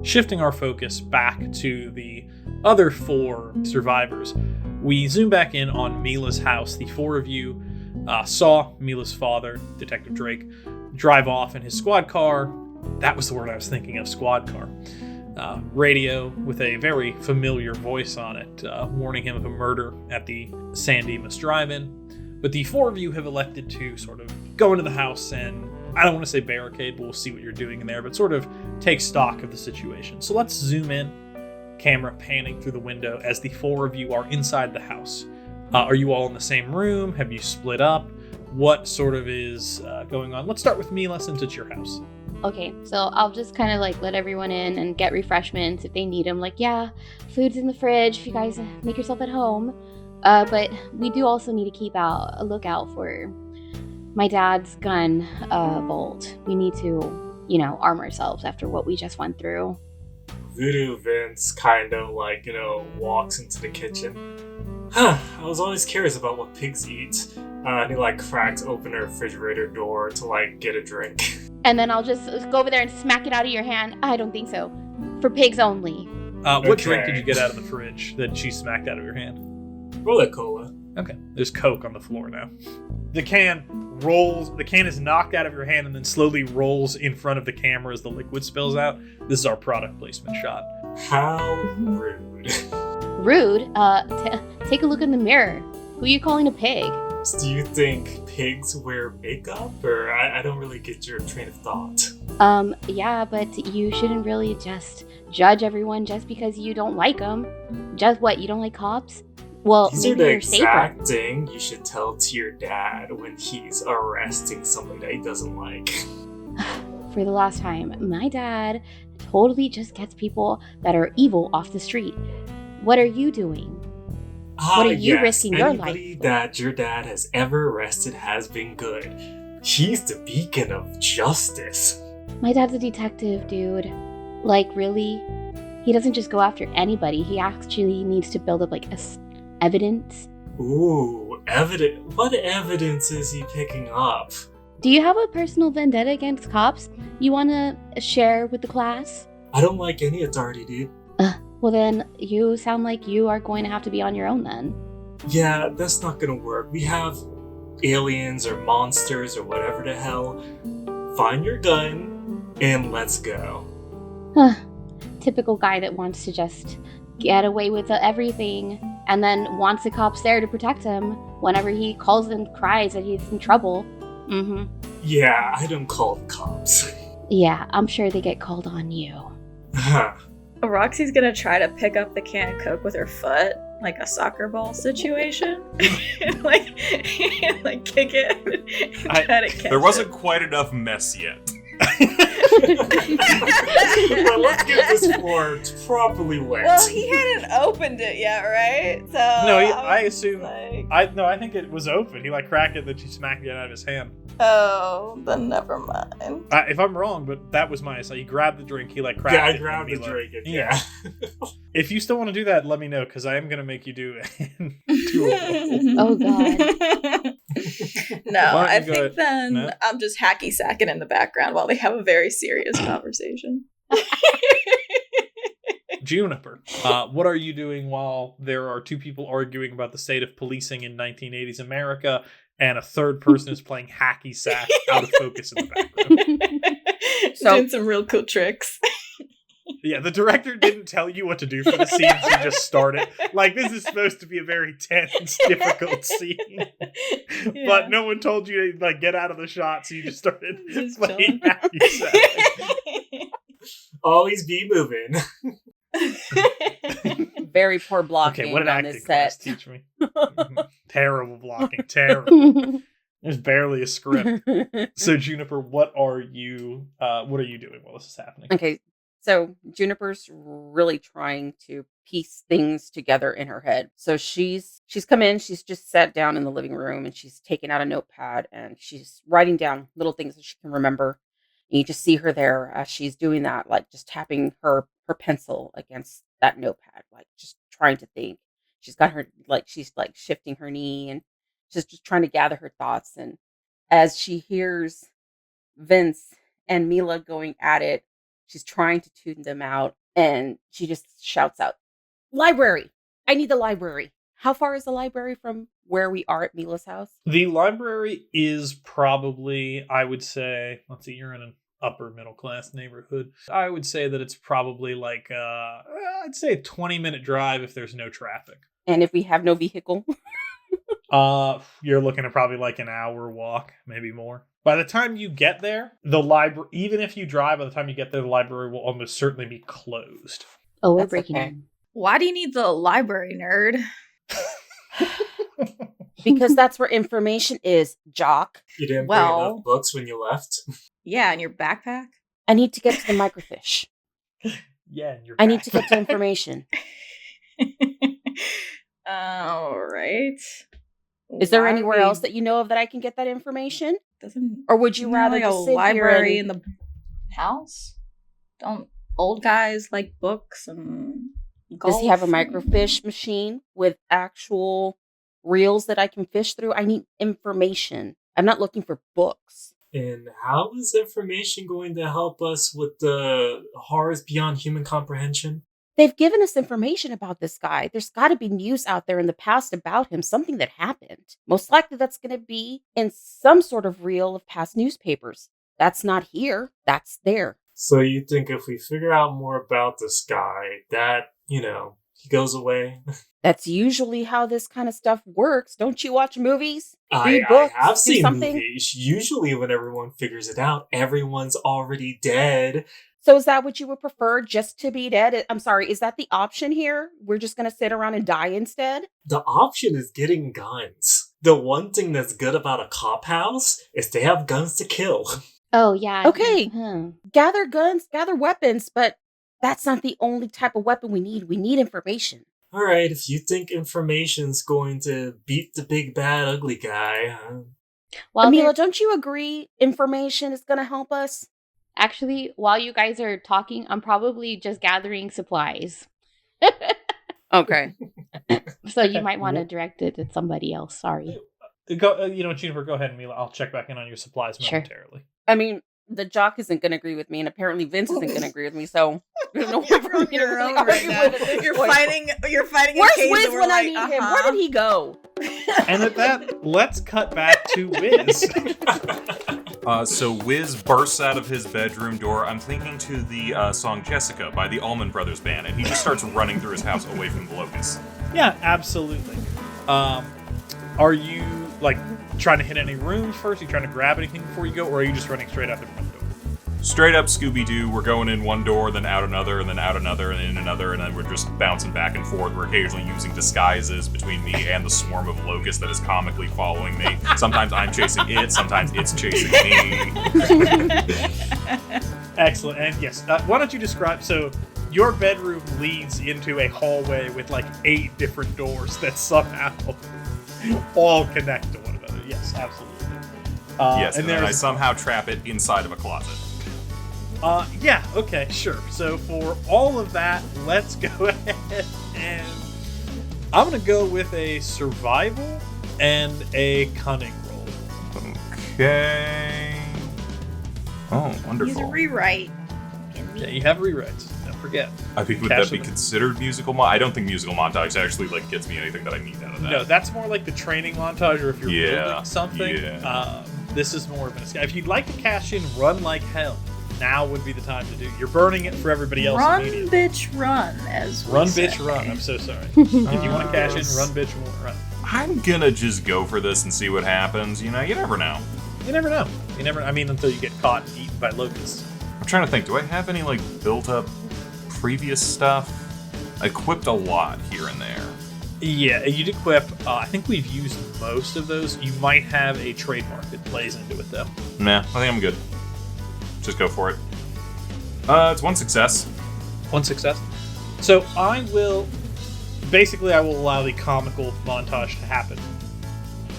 Shifting our focus back to the other 4 survivors, we zoom back in on Mila's house. The 4 of you saw Mila's father, Detective Drake, drive off in his squad car. That was the word I was thinking of, squad car. Radio with a very familiar voice on it, warning him of a murder at the San Dimas Drive-In. But the 4 of you have elected to sort of go into the house and, I don't want to say barricade, but we'll see what you're doing in there, but sort of take stock of the situation. So let's zoom in, camera panning through the window as the 4 of you are inside the house. Are you all in the same room? Have you split up? What sort of is going on? Let's start with Mila, since it's your house. Okay, so I'll just kind of like let everyone in and get refreshments if they need them. Like, yeah, food's in the fridge if you guys make yourself at home. But we do also need to keep a lookout for my dad's gun vault. We need to, arm ourselves after what we just went through. Voodoo Vince kind of walks into the kitchen. I was always curious about what pigs eat. And he cracks open a refrigerator door to get a drink. And then I'll just go over there and smack it out of your hand. I don't think so. For pigs only. What drink did you get out of the fridge that she smacked out of your hand? Roll cola. Okay. There's Coke on the floor now. The can is knocked out of your hand and then slowly rolls in front of the camera as the liquid spills out. This is our product placement shot. How rude. Rude? Take a look in the mirror. Who are you calling a pig? Do you think pigs wear makeup? Or I don't really get your train of thought. Yeah, but you shouldn't really just judge everyone just because you don't like them. Just what, you don't like cops? Well, these are the exact thing you should tell to your dad when he's arresting somebody that he doesn't like. For the last time, my dad totally just gets people that are evil off the street. What are you doing? What are you risking your life? Anybody that your dad has ever arrested has been good. He's the beacon of justice. My dad's a detective, dude. Really? He doesn't just go after anybody. He actually needs to build up evidence. Ooh, evidence. What evidence is he picking up? Do you have a personal vendetta against cops you want to share with the class? I don't like any authority, dude. Well then, you sound like you are going to have to be on your own then. Yeah, that's not gonna work. We have aliens or monsters or whatever the hell. Find your gun and let's go. Typical guy that wants to just get away with everything and then wants the cops there to protect him whenever he calls and cries that he's in trouble. Mm-hmm. Yeah, I don't call the cops. Yeah, I'm sure they get called on you. Roxy's gonna try to pick up the can of Coke with her foot, like a soccer ball situation. and, kick it. And try to catch there wasn't quite enough mess yet. Well, let's get this floor properly wet. Well, he hadn't opened it yet, right? So no, I assume. I think it was open. He cracked it, then she smacked it out of his hand. Oh, then never mind. If I'm wrong, but that was my. So he grabbed the drink. He cracked it. Yeah, I grabbed the drink. Yeah. If you still want to do that, let me know because I am gonna make you do it. Oh God. No, I think then I'm just hacky sacking in the background while they have a very serious conversation. Juniper, what are you doing while there are 2 people arguing about the state of policing in 1980s America and a third person is playing hacky sack out of focus in the background? Doing some real cool tricks. Yeah, the director didn't tell you what to do for the scenes. He just started. This is supposed to be a very tense, difficult scene. Yeah. But no one told you to, get out of the shot, so you just started playing hacky sack. Always be moving. Very poor blocking. Okay, what did on acting this class set. teach me? Terrible blocking, terrible. There's barely a script. So Juniper, what are you doing while this is happening? Okay, so Juniper's really trying to piece things together in her head. So she's come in, she's just sat down in the living room and she's taken out a notepad and she's writing down little things that she can remember. And you just see her there as she's doing that, just tapping her pencil against that notepad, just trying to think. She's got her, she's shifting her knee and she's just trying to gather her thoughts. And as she hears Vince and Mila going at it, She's trying to tune them out, and she just shouts out, "Library! I need the library." How far is the library from where we are at Mila's house? The library is probably, I would say, let's see, you're in an upper middle class neighborhood. I would say that it's probably like, I'd say a 20-minute drive if there's no traffic. And if we have no vehicle? You're looking at probably like an hour walk, maybe more. By the time you get there, the library, even if you drive, by the time you get there, the library will almost certainly be closed. Oh, we're That's breaking okay. in. Why do you need the library, nerd? Because that's where information is, jock. You didn't bring Well- enough books when you left? Yeah, in your backpack? I need to get to the microfiche. Yeah, and you're I need to get to information. All right. Is there Why anywhere we- else that you know of that I can get that information? Doesn't Or would you isn't there, rather like just a sit library here in and... the house? Don't old guys like books and golf? Does he have a and- microfiche machine with actual reels that I can fish through? I need information. I'm not looking for books. And how is information going to help us with the horrors beyond human comprehension? They've given us information about this guy. There's got to be news out there in the past about him, something that happened. Most likely that's going to be in some sort of reel of past newspapers. That's not here. That's there. So you think if we figure out more about this guy, that, he goes away? That's usually how this kind of stuff works. Don't you watch movies? I Read books? have Do seen something? movies. Usually when everyone figures it out, everyone's already dead. So is that what you would prefer, just to be dead? I'm sorry, is that the option here? We're just going to sit around and die instead? The option is getting guns. The one thing that's good about a cop house is they have guns to kill. Oh, yeah. Okay. Hmm. Gather guns, gather weapons, but that's not the only type of weapon we need. We need information. Alright, if you think information's going to beat the big bad ugly guy, While Mila, they're- don't you agree information is going to help us? Actually, while you guys are talking, I'm probably just gathering supplies. Okay. So you might want to direct it at somebody else. Sorry. Go, Juniper, go ahead, Mila. I'll check back in on your supplies Sure. momentarily. I mean, the jock isn't going to agree with me, and apparently Vince isn't going to agree with me, so there's no way for me to You're really on right argue now. with at this You're point. fighting Where's a case Wiz that we're when I like, need him? Where did he go? And at that, let's cut back to Wiz. So Wiz bursts out of his bedroom door. I'm thinking to the song Jessica by the Allman Brothers Band, and he just starts running through his house away from the Locust. Yeah, absolutely. Are you, trying to hit any rooms first? Are you trying to grab anything before you go, or are you just running straight out the front door? Straight up Scooby-Doo, we're going in one door, then out another, and then out another, and in another, and then we're just bouncing back and forth. We're occasionally using disguises between me and the swarm of locusts that is comically following me. Sometimes I'm chasing it, sometimes it's chasing me. Excellent. And yes, why don't you describe, so your bedroom leads into a hallway with 8 different doors that somehow all connect to one another. Yes, absolutely. Yes, and then I somehow trap it inside of a closet. Yeah, okay, sure. So for all of that, let's go ahead and I'm going to go with a survival and a cunning roll. Okay. Oh, wonderful. Use a rewrite. Yeah, you have rewrites. Don't forget. I think, would that be considered musical I don't think musical montage actually gets me anything that I need out of that. No, that's more like the training montage, or if you're Yeah, building something. yeah. This is more of an escape. If you'd like to cash in Run Like Hell, now would be the time to do. You're burning it for everybody else Run, immediately. bitch, run. As we Run, say. bitch, run. I'm so sorry. If you want to cash in, Yes. run, bitch, run. I'm gonna just go for this and see what happens. You never know. You never know. Until you get caught and eaten by locusts. I'm trying to think, do I have any, built up previous stuff? I equipped a lot here and there. Yeah, you'd equip. I think we've used most of those. You might have a trademark that plays into it, though. Nah, I think I'm good. Just go for it. It's one success. One success. So I will allow the comical montage to happen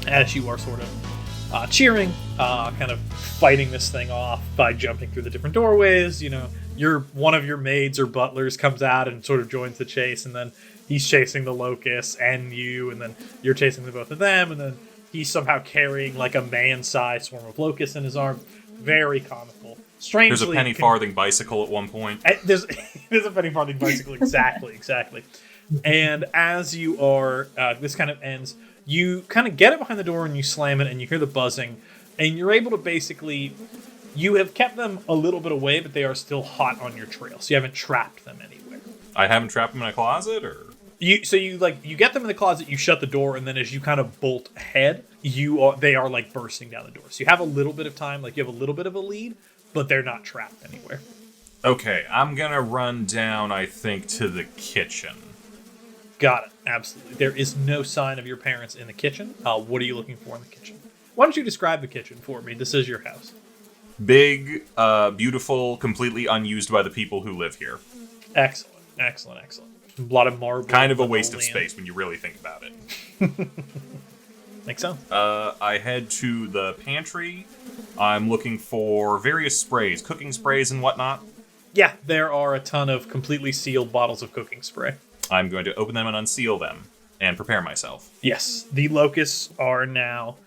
as you are sort of cheering, kind of fighting this thing off by jumping through the different doorways. One of your maids or butlers comes out and sort of joins the chase, and then he's chasing the locusts and you, and then you're chasing the both of them, and then he's somehow carrying a man-sized swarm of locusts in his arms. Very comical. strangely, There's a penny farthing bicycle at one point. There's a penny farthing bicycle, exactly. And as you are, this kind of ends. You kind of get it behind the door and you slam it, and you hear the buzzing, and you're able to basically. You have kept them a little bit away, but they are still hot on your trail, so you haven't trapped them anywhere. I haven't trapped them in a closet, or you get them in the closet, you shut the door, and then as you kind of bolt ahead, they are like bursting down the door. So you have a little bit of time, like you have a little bit of a lead, but they're not trapped anywhere. Okay, I'm gonna run down, I think, to the kitchen. Got it. Absolutely. There is no sign of your parents in the kitchen. What are you looking for in the kitchen? Why don't you describe the kitchen for me? This is your house. Big, beautiful, completely unused by the people who live here. Excellent. A lot of marble. Kind of a waste of space when you really think about it. Makes sense. I head to the pantry. I'm looking for various sprays, cooking sprays and whatnot. Yeah, there are a ton of completely sealed bottles of cooking spray. I'm going to open them and unseal them and prepare myself. Yes, the locusts are now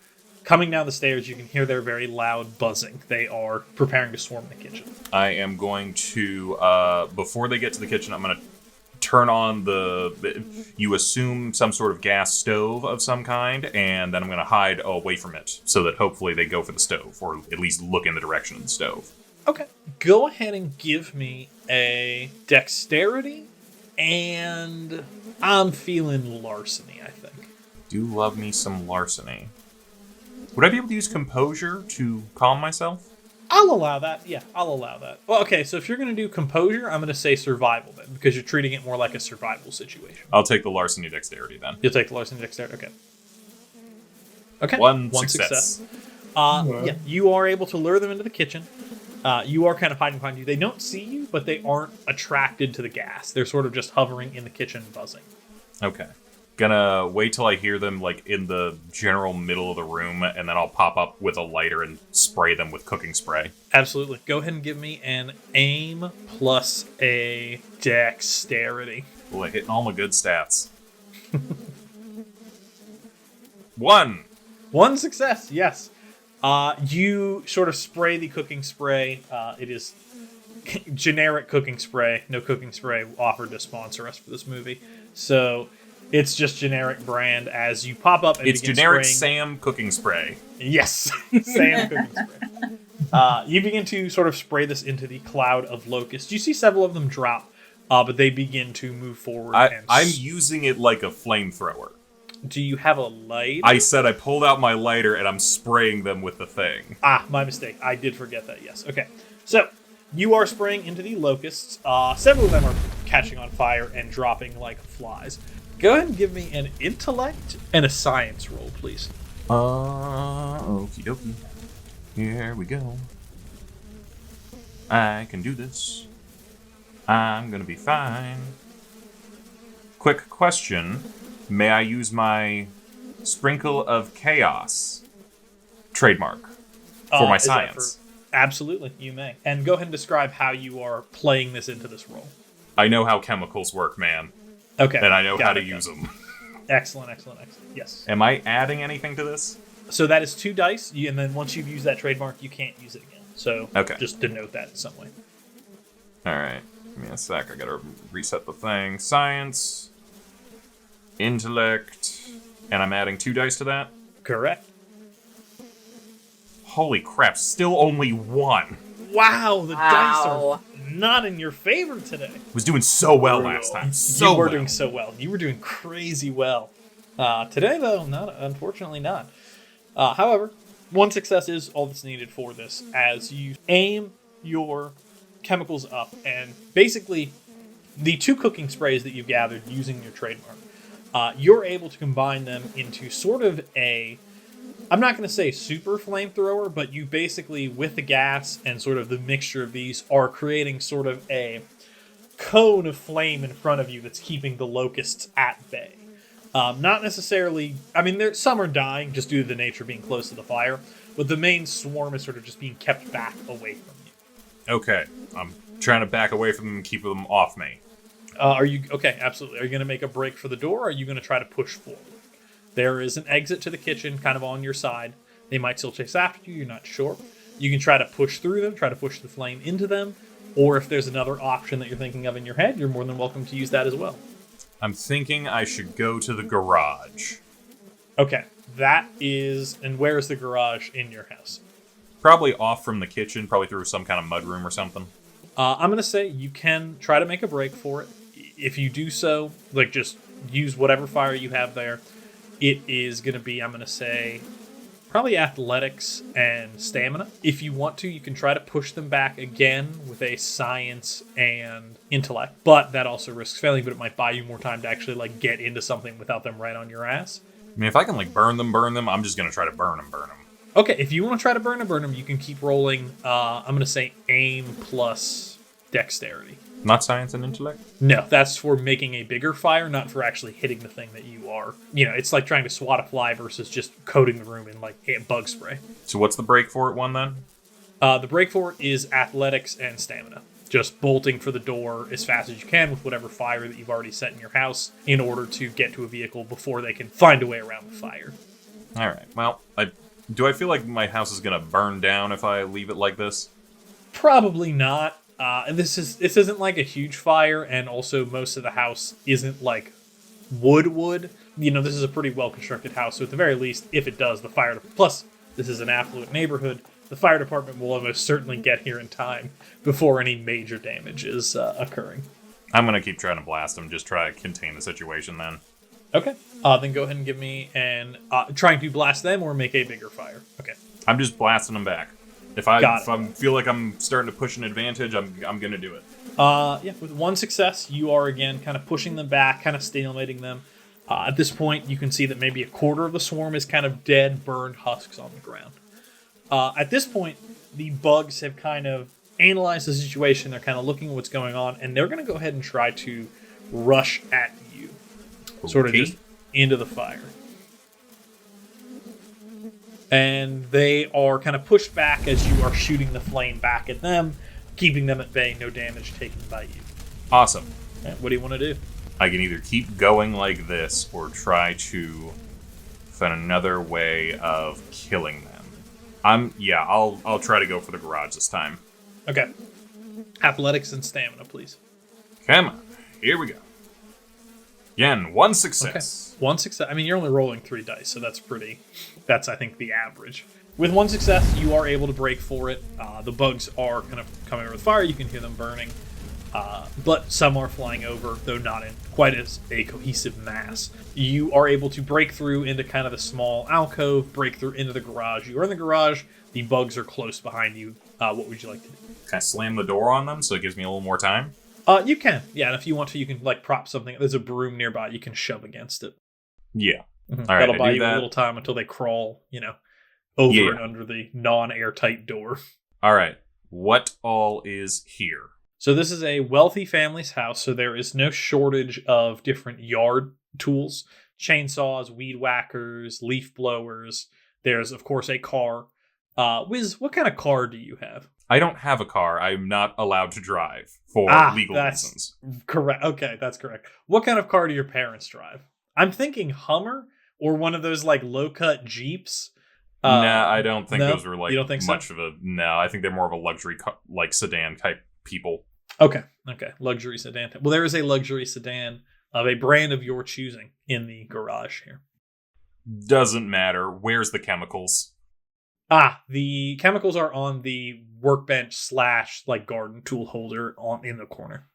coming down the stairs. You can hear their very loud buzzing. They are preparing to swarm the kitchen. I am going to, before they get to the kitchen, I'm going to turn on you assume some sort of gas stove of some kind, and then I'm going to hide away from it so that hopefully they go for the stove, or at least look in the direction of the stove. Okay. Go ahead and give me a dexterity, and I'm feeling larceny, I think. Do love me some larceny. Would I be able to use composure to calm myself? I'll allow that. Yeah, I'll allow that. Well, okay, so if you're going to do composure, I'm going to say survival then, because you're treating it more like a survival situation. I'll take the larceny dexterity then. You'll take the larceny dexterity? Okay. Okay. One success. Yeah, you are able to lure them into the kitchen. You are kind of hiding behind you. They don't see you, but they aren't attracted to the gas. They're sort of just hovering in the kitchen, buzzing. Okay. Gonna wait till I hear them, like, in the general middle of the room, and then I'll pop up with a lighter and spray them with cooking spray. Absolutely. Go ahead and give me an aim plus a dexterity. Boy, hitting all my good stats. 1! One success, yes. You sort of spray the cooking spray. It is generic cooking spray. No cooking spray offered to sponsor us for this movie. So it's just generic brand as you pop up and it's begin generic spraying. Sam cooking spray. Yes, Sam cooking spray. You begin to sort of spray this into the cloud of locusts. You see several of them drop, but they begin to move forward. I'm using it like a flamethrower. Do you have a light? I said I pulled out my lighter and I'm spraying them with the thing. My mistake. I did forget that, yes. Okay, so you are spraying into the locusts. Several of them are catching on fire and dropping like flies. Go ahead and give me an intellect and a science roll, please. Okie dokie. Here we go. I can do this. I'm gonna be fine. Quick question. May I use my Sprinkle of Chaos trademark for my science? Absolutely, you may. And go ahead and describe how you are playing this into this role. I know how chemicals work, man. Okay. And I know how to use them. Excellent. Yes. Am I adding anything to this? So that is 2 dice, and then once you've used that trademark, you can't use it again. So just denote that in some way. Alright. Give me a sec. I gotta reset the thing. Science. Intellect. And I'm adding 2 dice to that? Correct. Holy crap, still only 1. Wow, the dice are not in your favor today. Was doing so well last time. You were doing so well. You were doing crazy well. Today, though, unfortunately not. However, 1 success is all that's needed for this, as you aim your chemicals up, and basically, the 2 cooking sprays that you've gathered using your trademark, you're able to combine them into sort of a, I'm not going to say super flamethrower, but you basically, with the gas and sort of the mixture of these, are creating sort of a cone of flame in front of you that's keeping the locusts at bay. Not necessarily, I mean, some are dying just due to the nature of being close to the fire, but the main swarm is sort of just being kept back away from you. Okay, I'm trying to back away from them and keep them off me. Are you, okay, absolutely. Are you going to make a break for the door, or are you going to try to push forward? There is an exit to the kitchen kind of on your side. They might still chase after you, you're not sure. You can try to push through them, try to push the flame into them, or if there's another option that you're thinking of in your head, you're more than welcome to use that as well. I'm thinking I should go to the garage. Okay, that is... And where is the garage in your house? Probably off from the kitchen, probably through some kind of mudroom or something. I'm going to say you can try to make a break for it. If you do so, like, just use whatever fire you have there. It is going to be, I'm going to say, probably athletics and stamina. If you want to, you can try to push them back again with a science and intellect. But that also risks failing, but it might buy you more time to actually, like, get into something without them right on your ass. I mean, if I can, like, burn them, I'm just going to try to burn them. Okay, if you want to try to burn them, you can keep rolling, I'm going to say aim plus dexterity. Not science and intellect? No, that's for making a bigger fire, not for actually hitting the thing that you are. You know, it's like trying to swat a fly versus just coating the room in, like, bug spray. So what's the break for it one, then? The break for it is athletics and stamina. Just bolting for the door as fast as you can with whatever fire that you've already set in your house in order to get to a vehicle before they can find a way around the fire. All right, well, do I feel like my house is going to burn down if I leave it like this? Probably not. This isn't like a huge fire, and also most of the house isn't like wood. You know, this is a pretty well-constructed house, so at the very least, if it does, the fire... Plus, this is an affluent neighborhood. The fire department will almost certainly get here in time before any major damage is occurring. I'm going to keep trying to blast them, just try to contain the situation then. Okay. Then go ahead and give me an... trying to blast them or make a bigger fire. Okay. I'm just blasting them back. If I feel like I'm starting to push an advantage, I'm going to do it. Yeah, with one success, you are again kind of pushing them back, kind of stalemating them. At this point, you can see that maybe a quarter of the swarm is kind of dead, burned husks on the ground. At this point, the bugs have kind of analyzed the situation. They're kind of looking at what's going on, and they're going to go ahead and try to rush at you. Okay. Sort of just into the fire. And they are kind of pushed back as you are shooting the flame back at them, keeping them at bay, no damage taken by you. Awesome. Right, what do you want to do? I can either keep going like this or try to find another way of killing them. I'll try to go for the garage this time. Okay. Athletics and stamina, please. Come on. Here we go. Again, one success. Okay. One success. I mean, you're only rolling 3 dice, so that's, I think, the average. With one success, you are able to break for it. The bugs are kind of coming over the fire. You can hear them burning. But some are flying over, though not in quite as a cohesive mass. You are able to break through into kind of a small alcove, break through into the garage. You are in the garage. The bugs are close behind you. What would you like to do? Can I slam the door on them so it gives me a little more time? You can. Yeah, and if you want to, you can like prop something. There's a broom nearby. You can shove against it. Yeah. Mm-hmm. All right, that'll buy you a little time until they crawl, over and under the non-airtight door. All right. What all is here? So this is a wealthy family's house, so there is no shortage of different yard tools. Chainsaws, weed whackers, leaf blowers. There's, of course, a car. Wiz, what kind of car do you have? I don't have a car. I'm not allowed to drive for legal reasons. Correct. Okay, that's correct. What kind of car do your parents drive? I'm thinking Hummer or one of those like low-cut Jeeps. Nah, I don't think those were like you don't think much so? of a... No, I think they're more of a luxury like sedan type people. Okay. Luxury sedan. Well, there is a luxury sedan of a brand of your choosing in the garage here. Doesn't matter. Where's the chemicals? The chemicals are on the workbench / like garden tool holder in the corner.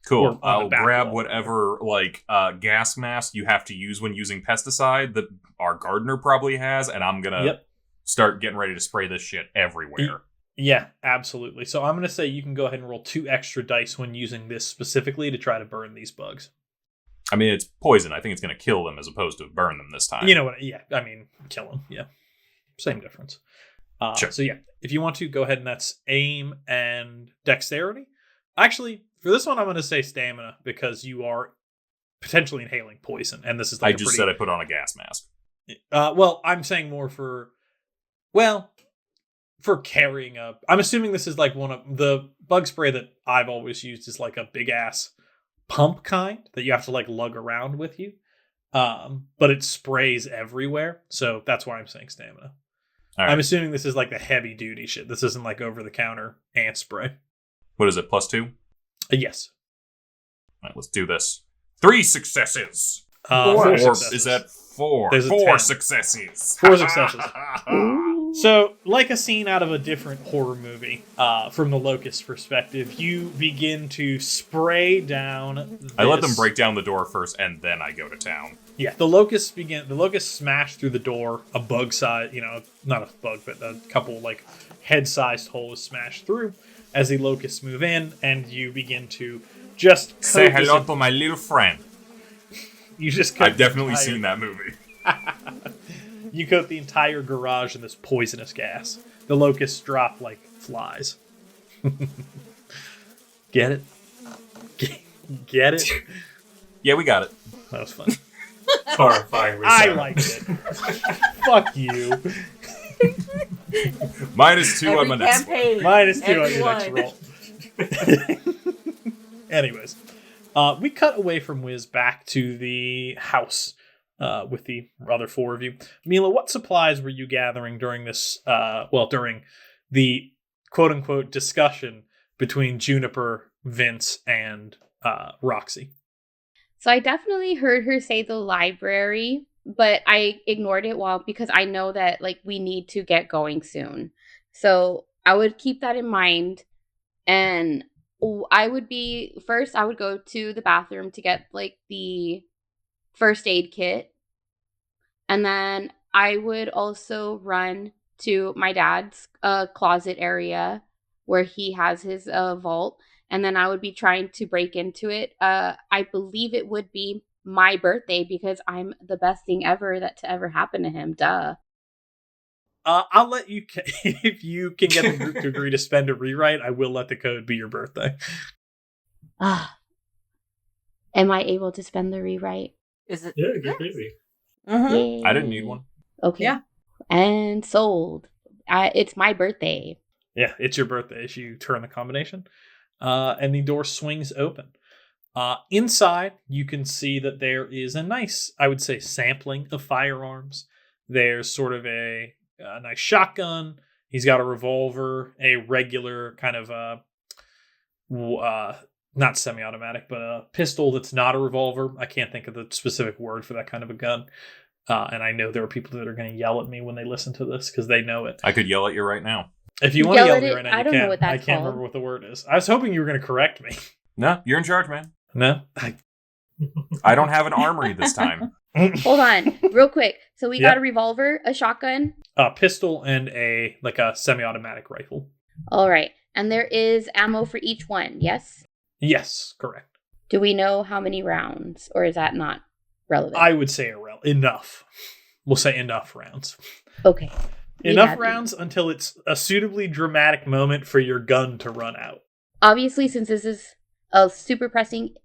Cool. I'll grab whatever gas mask you have to use when using pesticide that our gardener probably has, and I'm gonna start getting ready to spray this shit everywhere. Yeah, absolutely. So I'm gonna say you can go ahead and roll 2 extra dice when using this specifically to try to burn these bugs. I mean, it's poison. I think it's gonna kill them as opposed to burn them this time. You know what? Yeah, I mean, kill them. Yeah, same difference. Sure. So yeah, if you want to, go ahead and that's aim and dexterity. Actually, for this one, I'm going to say stamina because you are potentially inhaling poison, and this is like I just said I put on a gas mask. Well, I'm saying more for carrying a... I'm assuming this is like one of the bug spray that I've always used is like a big ass pump kind that you have to like lug around with you. But it sprays everywhere, so that's why I'm saying stamina. All right. I'm assuming this is like the heavy duty shit. This isn't like over the counter ant spray. What is it, +2? Yes. All right, let's do this. 3 successes. Four Or successes. is that 4? There's a 4 10. successes. 4 successes. So, like a scene out of a different horror movie, from the Locust perspective, you begin to spray down this. I let them break down the door first, and then I go to town. Yeah, the Locust smash through the door, a bug size, not a bug, but a couple like head-sized holes smash through as the Locusts move in, and you begin to just Say coat this hello to my little friend. You just coat I've definitely seen that movie. You coat the entire garage in this poisonous gas. The Locusts drop like flies. Get it? Get it? Yeah, we got it. That was fun. Horrifying. I liked it. Fuck you. -2 on my next one. campaign. -2 on your Everyone. next roll. Anyways, we cut away from Wiz back to the house with the other 4 of you. Mila, what supplies were you gathering during this, during the quote-unquote discussion between Juniper, Vince, and Roxy? So I definitely heard her say the library, but I ignored it because I know that like we need to get going soon. So I would keep that in mind, and I would go to the bathroom to get like the first aid kit, and then I would also run to my dad's closet area where he has his vault. And then I would be trying to break into it. I believe it would be my birthday because I'm the best thing ever to ever happen to him. Duh. I'll let you, if you can get the group to agree to spend a rewrite, I will let the code be your birthday. Am I able to spend the rewrite? Is it? Yeah, get crazy. Mhm. I didn't need one. Okay. Yeah. And sold. It's my birthday. Yeah, it's your birthday as you turn the combination. And the door swings open. Inside, you can see that there is a nice, I would say, sampling of firearms. There's sort of a nice shotgun. He's got a revolver, a regular kind of not semi-automatic, but a pistol that's not a revolver. I can't think of the specific word for that kind of a gun. And I know there are people that are going to yell at me when they listen to this because they know it. I could yell at you right now. If you want to yell at me it, right now, I you don't can. know what that's I can't called. remember what the word is. I was hoping you were going to correct me. No, you're in charge, man. No? I don't have an armory this time. Hold on, real quick. So we Yeah. got a revolver, a shotgun. A pistol and a semi-automatic rifle. All right. And there is ammo for each one, yes? Yes, correct. Do we know how many rounds, or is that not relevant? I would say enough. We'll say enough rounds. Okay. Enough Yeah. rounds until it's a suitably dramatic moment for your gun to run out. Obviously, since this is a super pressing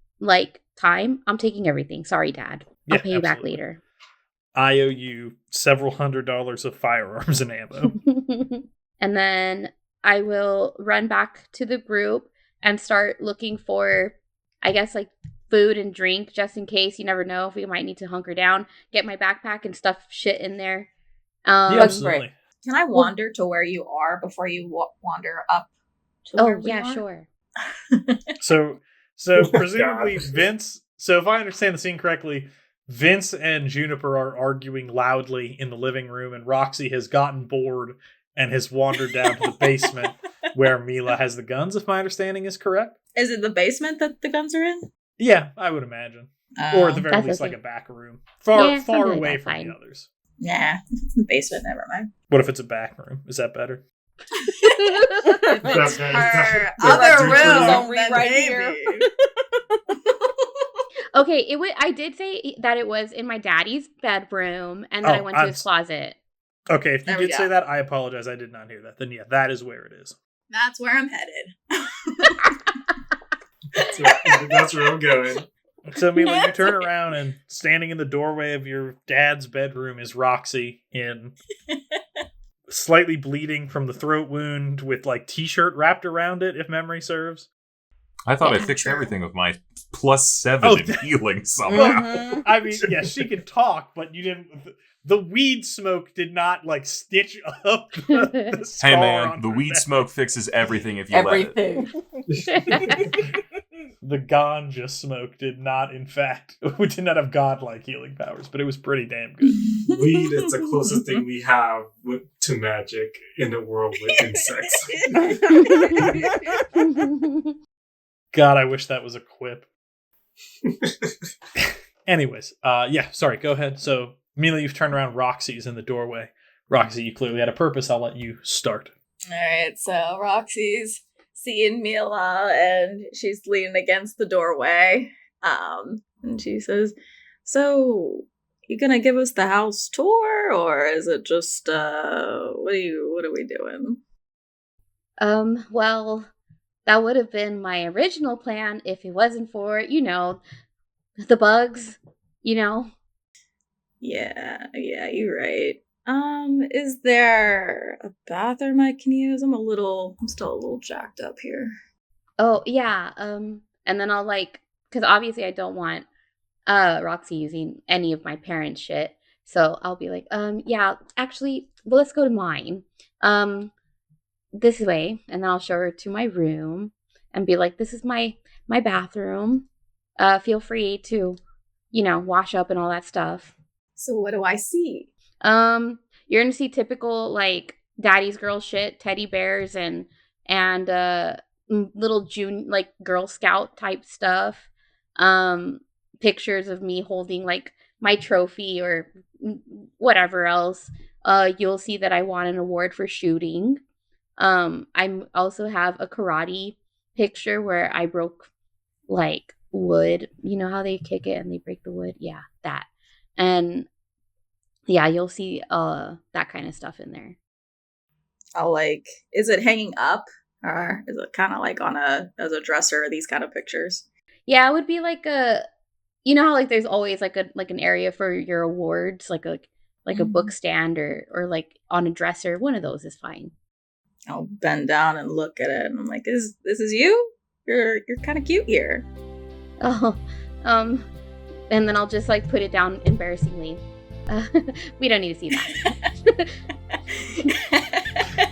time, I'm taking everything. Sorry, Dad. I'll Yeah, pay you back absolutely. later. I owe you several $100s of firearms and ammo. And then I will run back to the group and start looking for, I guess, food and drink, just in case. You never know if we might need to hunker down. Get my backpack and stuff shit in there. Yeah, absolutely. Can I wander to where you are before you wander up to where we yeah, are? sure. So Oh, presumably God. Vince. So if I understand the scene correctly, Vince and Juniper are arguing loudly in the living room, and Roxy has gotten bored and has wandered down to the basement where Mila has the guns. If my understanding is correct. Is it the basement that the guns are in? Yeah, I would imagine, or at the very That's least, okay. like a back room, far Yeah, something like away that, from fine. the others. Yeah, if it's in the basement, never mind. What if it's a back room? Is that better? If it's That- her that- other that- room, then right here. Okay, I did say that it was in my daddy's bedroom, and then I Oh, went to his closet. Okay, if you There we did say go. that, I apologize. I did not hear that. Then yeah, that is where it is. That's where I'm headed. That's where I'm going. So Mila, you turn around and standing in the doorway of your dad's bedroom is Roxy in slightly bleeding from the throat wound with t-shirt wrapped around it, if memory serves. I thought I Yeah, fixed true. everything with my +7 Oh, in healing somehow. I mean, yeah, she could talk, but you didn't. The weed smoke did not like stitch up the scar. Hey man, on the her weed neck. smoke fixes everything if you let it. Everything. The ganja smoke did not, in fact, we did not have godlike healing powers, but it was pretty damn good. Weed is the closest thing we have to magic in a world with insects. God, I wish that was a quip. Anyways, yeah, sorry, go ahead. So, Mila, you've turned around. Roxy's in the doorway. Roxy, you clearly had a purpose. I'll let you start. Alright, so Roxy's seeing Mila and she's leaning against the doorway. And she says, "So, you gonna give us the house tour, or is it just what are we doing?" Well, that would have been my original plan if it wasn't for, the bugs, Yeah, you're right. Is there a bathroom I can use? I'm still a little jacked up here. Oh, yeah, and then I'll because obviously I don't want Roxy using any of my parents' shit. So I'll be like, yeah, actually, well, let's go to mine. This way, and then I'll show her to my room and be like, this is my bathroom. Feel free to, wash up and all that stuff. So what do I see? You're gonna see typical daddy's girl shit, teddy bears and little June Girl Scout type stuff. Pictures of me holding my trophy or whatever else. You'll see that I won an award for shooting. I also have a karate picture where I broke wood. You know how they kick it and they break the wood? Yeah, that. And yeah, you'll see that kind of stuff in there. Is it hanging up, or is it kind of as a dresser, these kind of pictures? Yeah, it would be how there's always an area for your awards, a book stand or on a dresser. One of those is fine. I'll bend down and look at it, and I'm like, this is you? You're kind of cute here." Oh, and then I'll just put it down embarrassingly. We don't need to see that.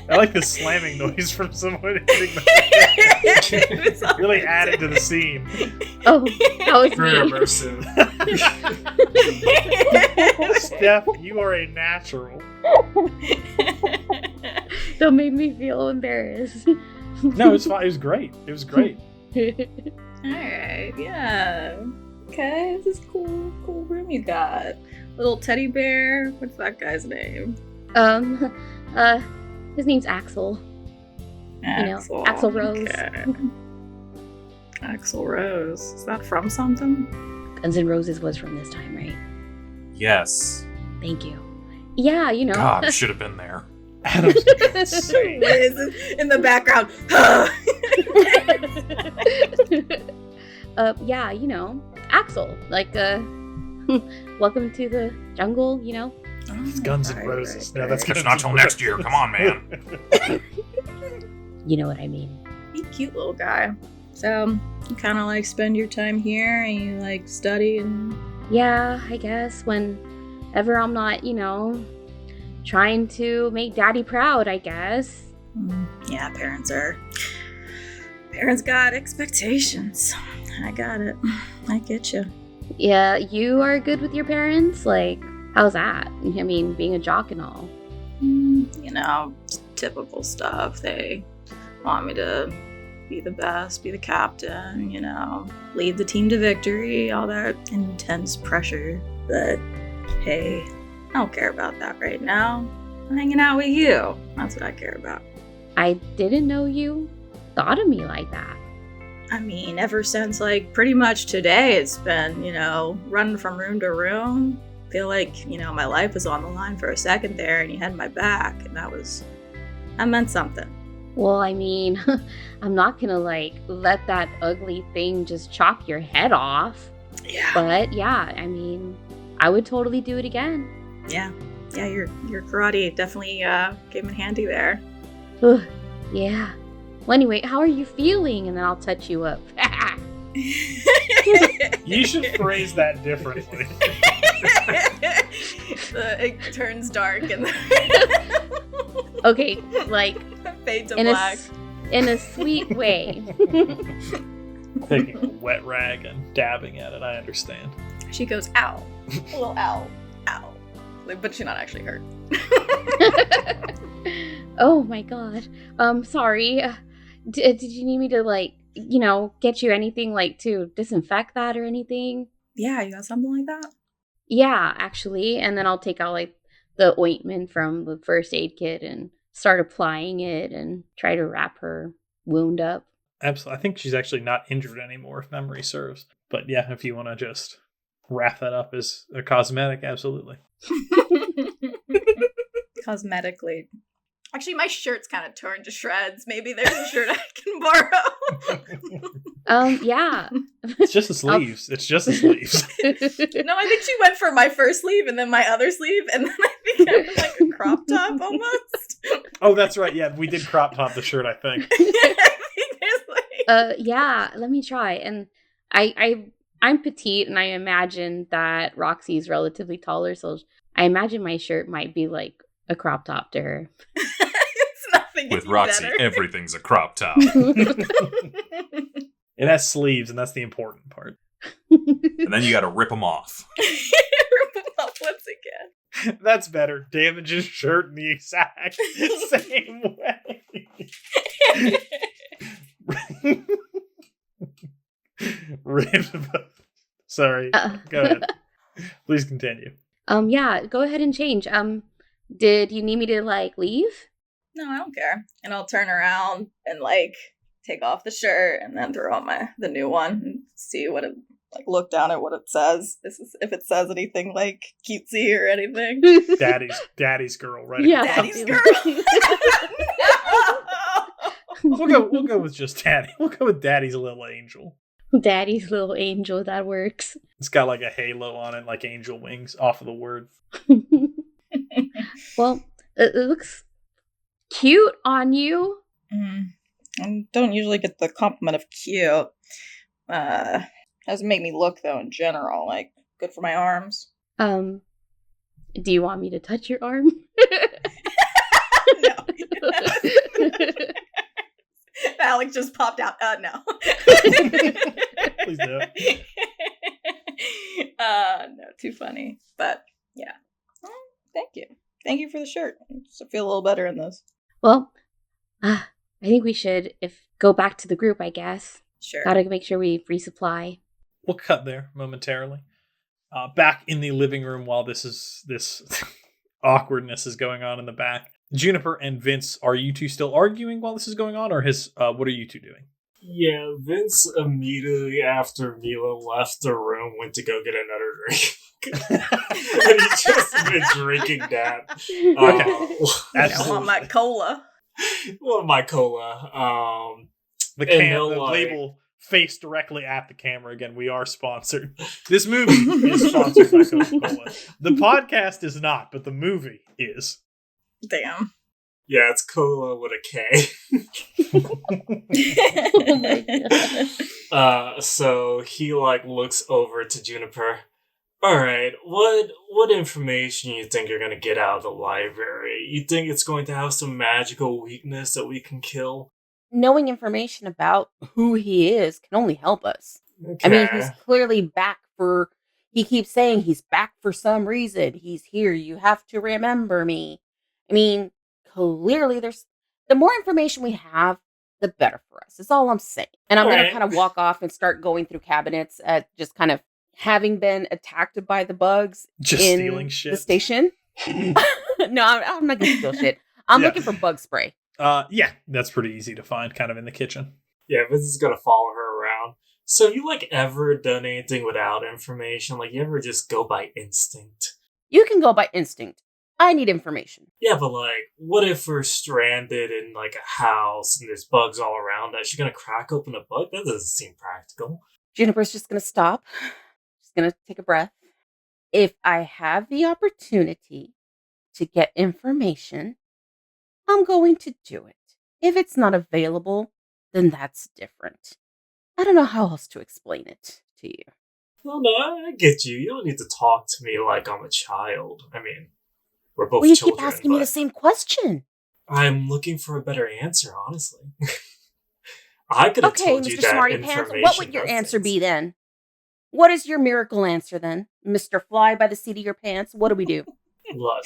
I like the slamming noise from someone hitting the really added to the scene. Oh, that was Very me. immersive. Steph, you are a natural. Don't make me feel embarrassed. No, it's fine. It was great. It was great. Alright, yeah. Okay, this is cool room you got. Little teddy bear. What's that guy's name? His name's Axel. Axel Rose. Okay. Axel Rose. Is that from something? Guns N' Roses was from this time, right? Yes. Thank you. Yeah, God, should have been there. Adam's insane. Liz in the background. Yeah, Axel. Welcome to the jungle, It's Guns N' Roses. No, that's It's Guns not N' till Roses. next year. Come on, man. You know what I mean. You cute little guy. So, you kind of spend your time here and you study and... Yeah, I guess whenever I'm not, trying to make daddy proud, I guess. Yeah, parents got expectations. I got it. I get you. Yeah, you are good with your parents? How's that? I mean, being a jock and all. Typical stuff. They want me to be the best, be the captain, lead the team to victory, all that intense pressure. But hey, I don't care about that right now. I'm hanging out with you. That's what I care about. I didn't know you thought of me like that. I mean, ever since pretty much today, it's been, running from room to room. I feel my life was on the line for a second there, and you had my back, and that meant something. Well, I mean, I'm not gonna let that ugly thing just chop your head off. Yeah. But yeah, I mean, I would totally do it again. Yeah, your karate definitely came in handy there. Ugh, yeah. Well, anyway, how are you feeling? And then I'll touch you up. You should phrase that differently. It turns dark and Okay, like fade to in black. in a sweet way. Taking a wet rag and dabbing at it, I understand. She goes, ow. A little ow. Ow. But she's not actually hurt. Oh my god. Sorry. Did you need me to, like, get you anything, like, to disinfect that or anything? Yeah, you got something like that? Yeah, actually. And then I'll take out, like, the ointment from the first aid kit and start applying it and try to wrap her wound up. Absolutely. I think she's actually not injured anymore, if memory serves. But yeah, if you want to just wrap that up as a cosmetic, absolutely. Cosmetically. Actually, my shirt's kind of torn to shreds. Maybe there's a shirt I can borrow. Yeah. It's just the sleeves. It's just the sleeves. No, I think she went for my first sleeve and then my other sleeve, and then I think I was like a crop top almost. Oh, that's right. Yeah, we did crop top the shirt, I think. I think there's like... Yeah, let me try. And I'm petite, and I imagine that Roxy's relatively taller, so I imagine my shirt might be like a crop top to her. It's nothing. With Roxy, better. everything's a crop top. It has sleeves, and that's the important part. And then you gotta rip them off. Rip them up once again. That's better. Damage his shirt in the exact same way. Rip. Sorry. Go ahead. Please continue. Yeah, go ahead and change. Did you need me to, like, leave? No, I don't care. And I'll turn around and like take off the shirt and then throw on the new one and see what it, like, look down at what it says. This is if it says anything like cutesy or anything. Daddy's girl, right? Yeah. Daddy's girl. We'll go with just Daddy. We'll go with Daddy's little angel. Daddy's little angel, that works. It's got like a halo on it, like angel wings off of the word. Well, it looks cute on you. I don't usually get the compliment of cute. Doesn't make me look, though, in general. Like, good for my arms. Do you want me to touch your arm? No. Alex just popped out. No. Please do. No, too funny. But, yeah. Well, thank you. Thank you for the shirt. I feel a little better in this. Well, I think we should go back to the group, I guess. Sure. Gotta make sure we resupply. We'll cut there momentarily. Back in the living room while this awkwardness is going on in the back. Juniper and Vince, are you two still arguing while this is going on, or what are you two doing? Yeah, Vince immediately after Mila left the room went to go get another drink. And he's just been drinking that. I want my cola. Well, my cola. The like- label faced directly at the camera again. We are sponsored. This movie is sponsored by Coca-Cola. The podcast is not, but the movie is. Damn. Yeah, it's cola with a K. Oh my god. So he looks over to Juniper. All right, what information you think you're gonna get out of the library? You think it's going to have some magical weakness that we can kill? Knowing information about who he is can only help us. Okay. I mean, he's clearly back for... He keeps saying he's back for some reason. He's here. You have to remember me. I mean, clearly there's... The more information we have, the better for us. That's all I'm saying. And I'm going to kind of walk off and start going through cabinets, just kind of having been attacked by the bugs Just in stealing shit. the station. No, I'm not going to steal shit. I'm Yeah. looking for bug spray. Yeah, that's pretty easy to find, kind of in the kitchen. Yeah, Vince is gonna follow her around. So have you ever done anything without information? You ever just go by instinct? You can go by instinct. I need information. Yeah, but what if we're stranded in a house and there's bugs all around us? You're gonna crack open a bug? That doesn't seem practical. Juniper's just going to stop. Just going to take a breath. If I have the opportunity to get information, I'm going to do it. If it's not available, then that's different. I don't know how else to explain it to you. Well, no, I get you. You don't need to talk to me like I'm a child. I mean, we're both Well, you children, keep asking me the but same question. I'm looking for a better answer, honestly. I could have Okay, told you Mr. that Smarty information. Pants, what would your does answer things. be then? What is your miracle answer then? Mr. Fly by the seat of your pants, what do we do? Look,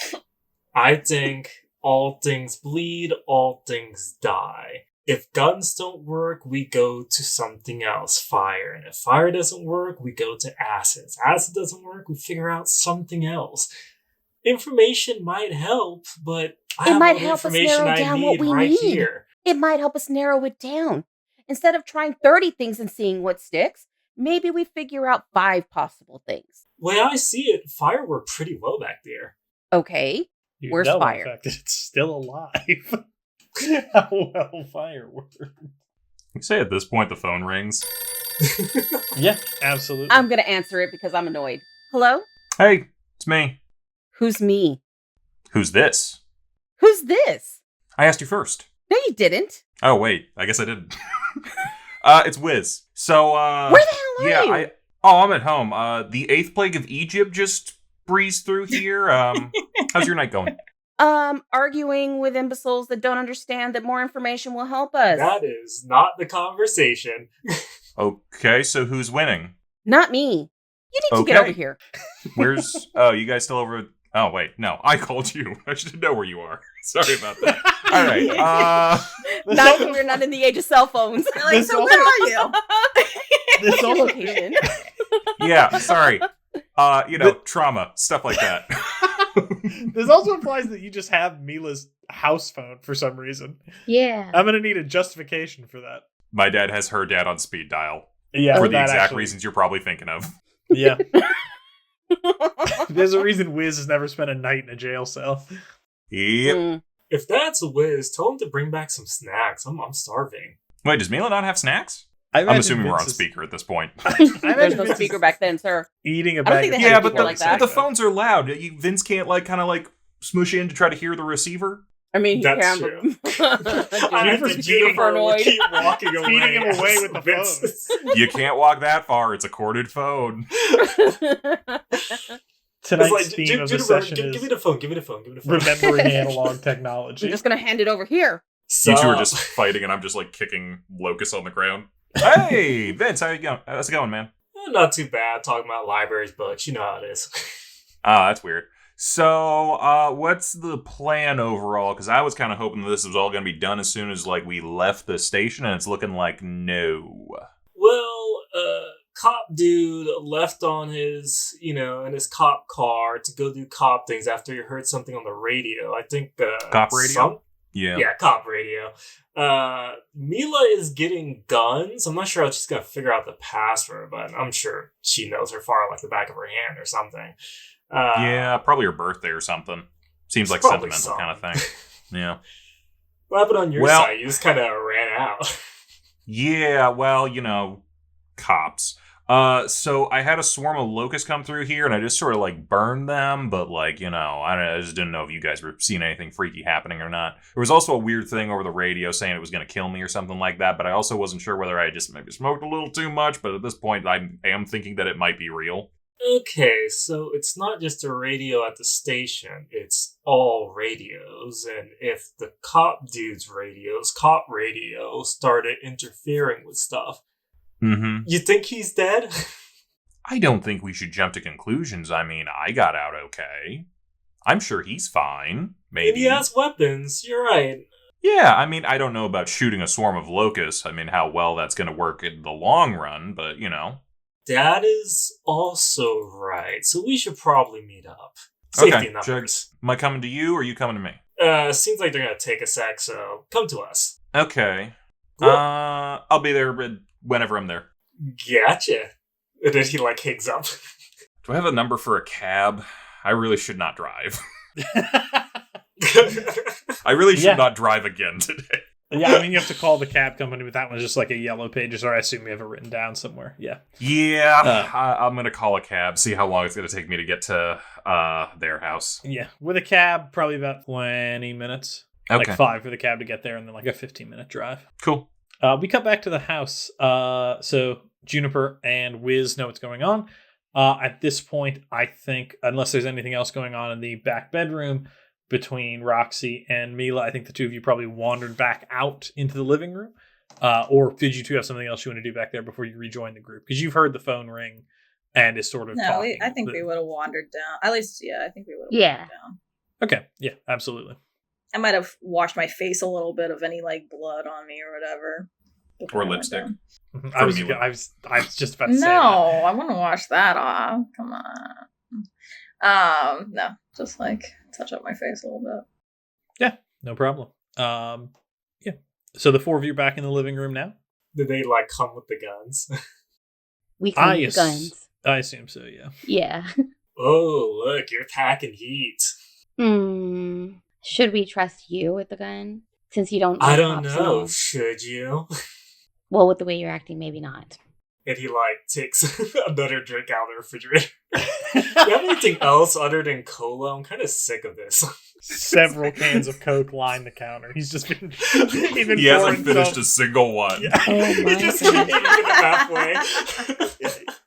I think all things bleed, all things die. If guns don't work, we go to something else, fire. And if fire doesn't work, we go to acids. Acid doesn't work, we figure out something else. Information might help, but I have might all the help us information narrow I down need what we right need. here. It might help us narrow it down. Instead of trying 30 things and seeing what sticks, maybe we figure out 5 possible things. The way I see it, fire worked pretty well back there. Okay, You Where's know, fire? in fact, it's still alive. How well fire works. You say at this point the phone rings. Yeah, absolutely. I'm going to answer it because I'm annoyed. Hello? Hey, it's me. Who's me? Who's this? Who's this? I asked you first. No, you didn't. Oh, wait. I guess I didn't. It's Wiz. So, Where the hell are you? I'm at home. The 8th plague of Egypt just breezed through here. How's your night going? Arguing with imbeciles that don't understand that more information will help us. That is not the conversation. Okay, so who's winning? Not me. You need to get Okay. over here. Where's... Oh, you guys still over... Oh, wait. No, I called you. I should know where you are. Sorry about that. All right. Not when we're not in the age of cell phones. You're like, so where are you? This Your also, location. Yeah, sorry. Trauma. Stuff like that. this also implies that you just have Mila's house phone for some reason. Yeah. I'm gonna need a justification for that. My dad has her dad on speed dial. Yeah, For the that exact actually- reasons you're probably thinking of. Yeah. There's a reason Wiz has never spent a night in a jail cell. Yep. Mm. If that's Wiz, tell him to bring back some snacks. I'm starving. Wait, does Mila not have snacks? I I'm imagine assuming we're Vince on is- speaker at this point. I There's imagine no Vince speaker is back then, sir. eating a I don't bag think of they had Yeah, speaker but like that. the phones are loud. Vince can't kind of smoosh in to try to hear the receiver. I mean, he That's can, true. but I Jennifer's think beating Jennifer her will annoyed. keep walking away. Feeding him away with the Vince- You can't walk that far. It's a corded phone. Tonight's It's like, theme of the Jennifer, session give is me the phone. Give me the phone. Give me the phone. remembering analog I'm technology. just gonna hand it over here. So, You two are just fighting, and I'm just kicking Locust on the ground. Hey, Vince, how you going? How's it going, man? not too bad talking about libraries, but you know how it is. Ah, that's weird. So, what's the plan overall? Because I was kind of hoping that this was all going to be done as soon as we left the station, and it's looking like no. Well, cop dude left on his, in his cop car to go do cop things after he heard something on the radio. I think Cop radio? Yeah, cop radio. Mila is getting guns. I'm not sure how she's gonna figure out the password, but I'm sure she knows her file like the back of her hand or something. Yeah, probably her birthday or something. Seems like probably sentimental kind of thing. Yeah. What happened on your Well- side? You just kind of ran out. Yeah, well, cops. So I had a swarm of locusts come through here, and I just sort of I just didn't know if you guys were seeing anything freaky happening or not. There was also a weird thing over the radio saying it was going to kill me or something like that, but I also wasn't sure whether I just maybe smoked a little too much, but at this point I am thinking that it might be real. Okay, so it's not just a radio at the station, it's all radios, and if the cop dude's cop radio, started interfering with stuff, Mm-hmm. you think he's dead? I don't think we should jump to conclusions. I mean, I got out okay. I'm sure he's fine. Maybe. And he has weapons, you're right. Yeah, I mean, I don't know about shooting a swarm of locusts. I mean, how well that's going to work in the long run, but, That is also right, so we should probably meet up. Safety Okay, numbers. Am I coming to you, or are you coming to me? Seems like they're gonna take a sec, so come to us. Okay. Cool. I'll be there whenever I'm there. Gotcha. And then he hangs up. Do I have a number for a cab? I really should not drive. I really should Yeah. not drive again today. Yeah, I mean, you have to call the cab company, but that one's just a yellow pages, or I assume you have it written down somewhere. Yeah. Yeah, I'm going to call a cab, see how long it's going to take me to get to their house. Yeah. With a cab, probably about 20 minutes. Okay. 5 for the cab to get there, and then a 15-minute drive. Cool. We cut back to the house. So Juniper and Wiz know what's going on. At this point, I think, unless there's anything else going on in the back bedroom between Roxy and Mila, I think the two of you probably wandered back out into the living room. Or did you two have something else you want to do back there before you rejoin the group? Because you've heard the phone ring and is sort of talking. I think we would have wandered down. At least, yeah, I think we would have wandered down. Okay, yeah, absolutely. I might have washed my face a little bit of any like blood on me or whatever. Or lipstick. I was just about to say that. No, I want to wash that off. Come on. No, just like touch up my face a little bit. Yeah, no problem. Yeah. So the four of you back in the living room now? Did they like come with the guns? We come with guns. I assume so, yeah. Yeah. Oh, look, you're packing heat. Should we trust you with the gun? Since you don't I don't cops know. and- Should you? Well, with the way you're acting, maybe not. And he like takes another drink out of the refrigerator. You have anything else other than cola? I'm kind of sick of this. Several cans of Coke line the counter. He's just been. He hasn't finished a single one. Yeah. Oh my He just God. eating them halfway.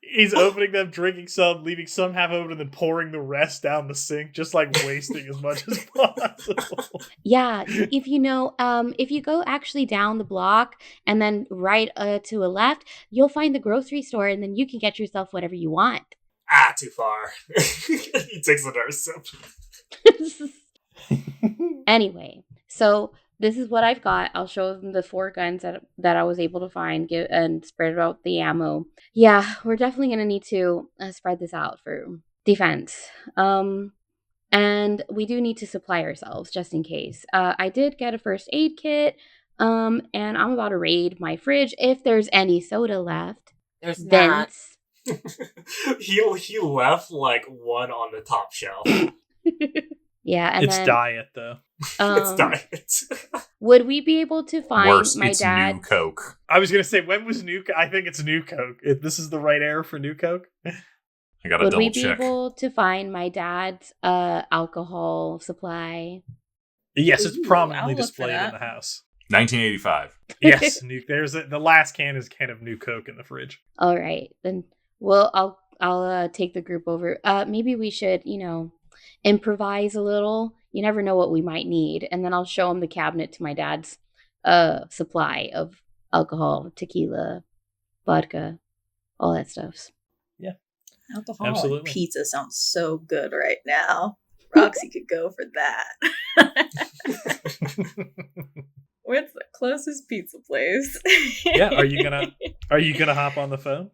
He's opening them, drinking some, leaving some half open, and then pouring the rest down the sink, just like wasting as much as possible. Yeah, if you go actually down the block and then right to a left, you'll find the grocery store, and then you can get yourself whatever you want. Too far. He takes another sip. Anyway, so this is what I've got. I'll show them the 4 guns that I was able to find and spread out the ammo. Yeah, we're definitely going to need to spread this out for defense. And we do need to supply ourselves just in case. I did get a first aid kit, and I'm about to raid my fridge if there's any soda left. There's not. Vince. He left like one on the top shelf. Yeah, and It's then, diet, though. It's diet. would we be able to find Worse, my it's dad? new Coke. I was going to say, when was New Coke? I think it's New Coke. This is the right era for New Coke. I gotta Would we double be check. able to find my dad's alcohol supply? Yes, it's Ooh, prominently I'll look for displayed in that. the house. 1985. Yes, there's the last can is a can of New Coke in the fridge. All right, then. Well, I'll take the group over. Maybe we should, improvise a little. You never know what we might need, and then I'll show him the cabinet to my dad's supply of alcohol, tequila, vodka, all that stuff. Alcohol Absolutely. and pizza sounds so good right now. Roxy could go for that. What's the closest pizza place? Yeah, are you gonna hop on the phone?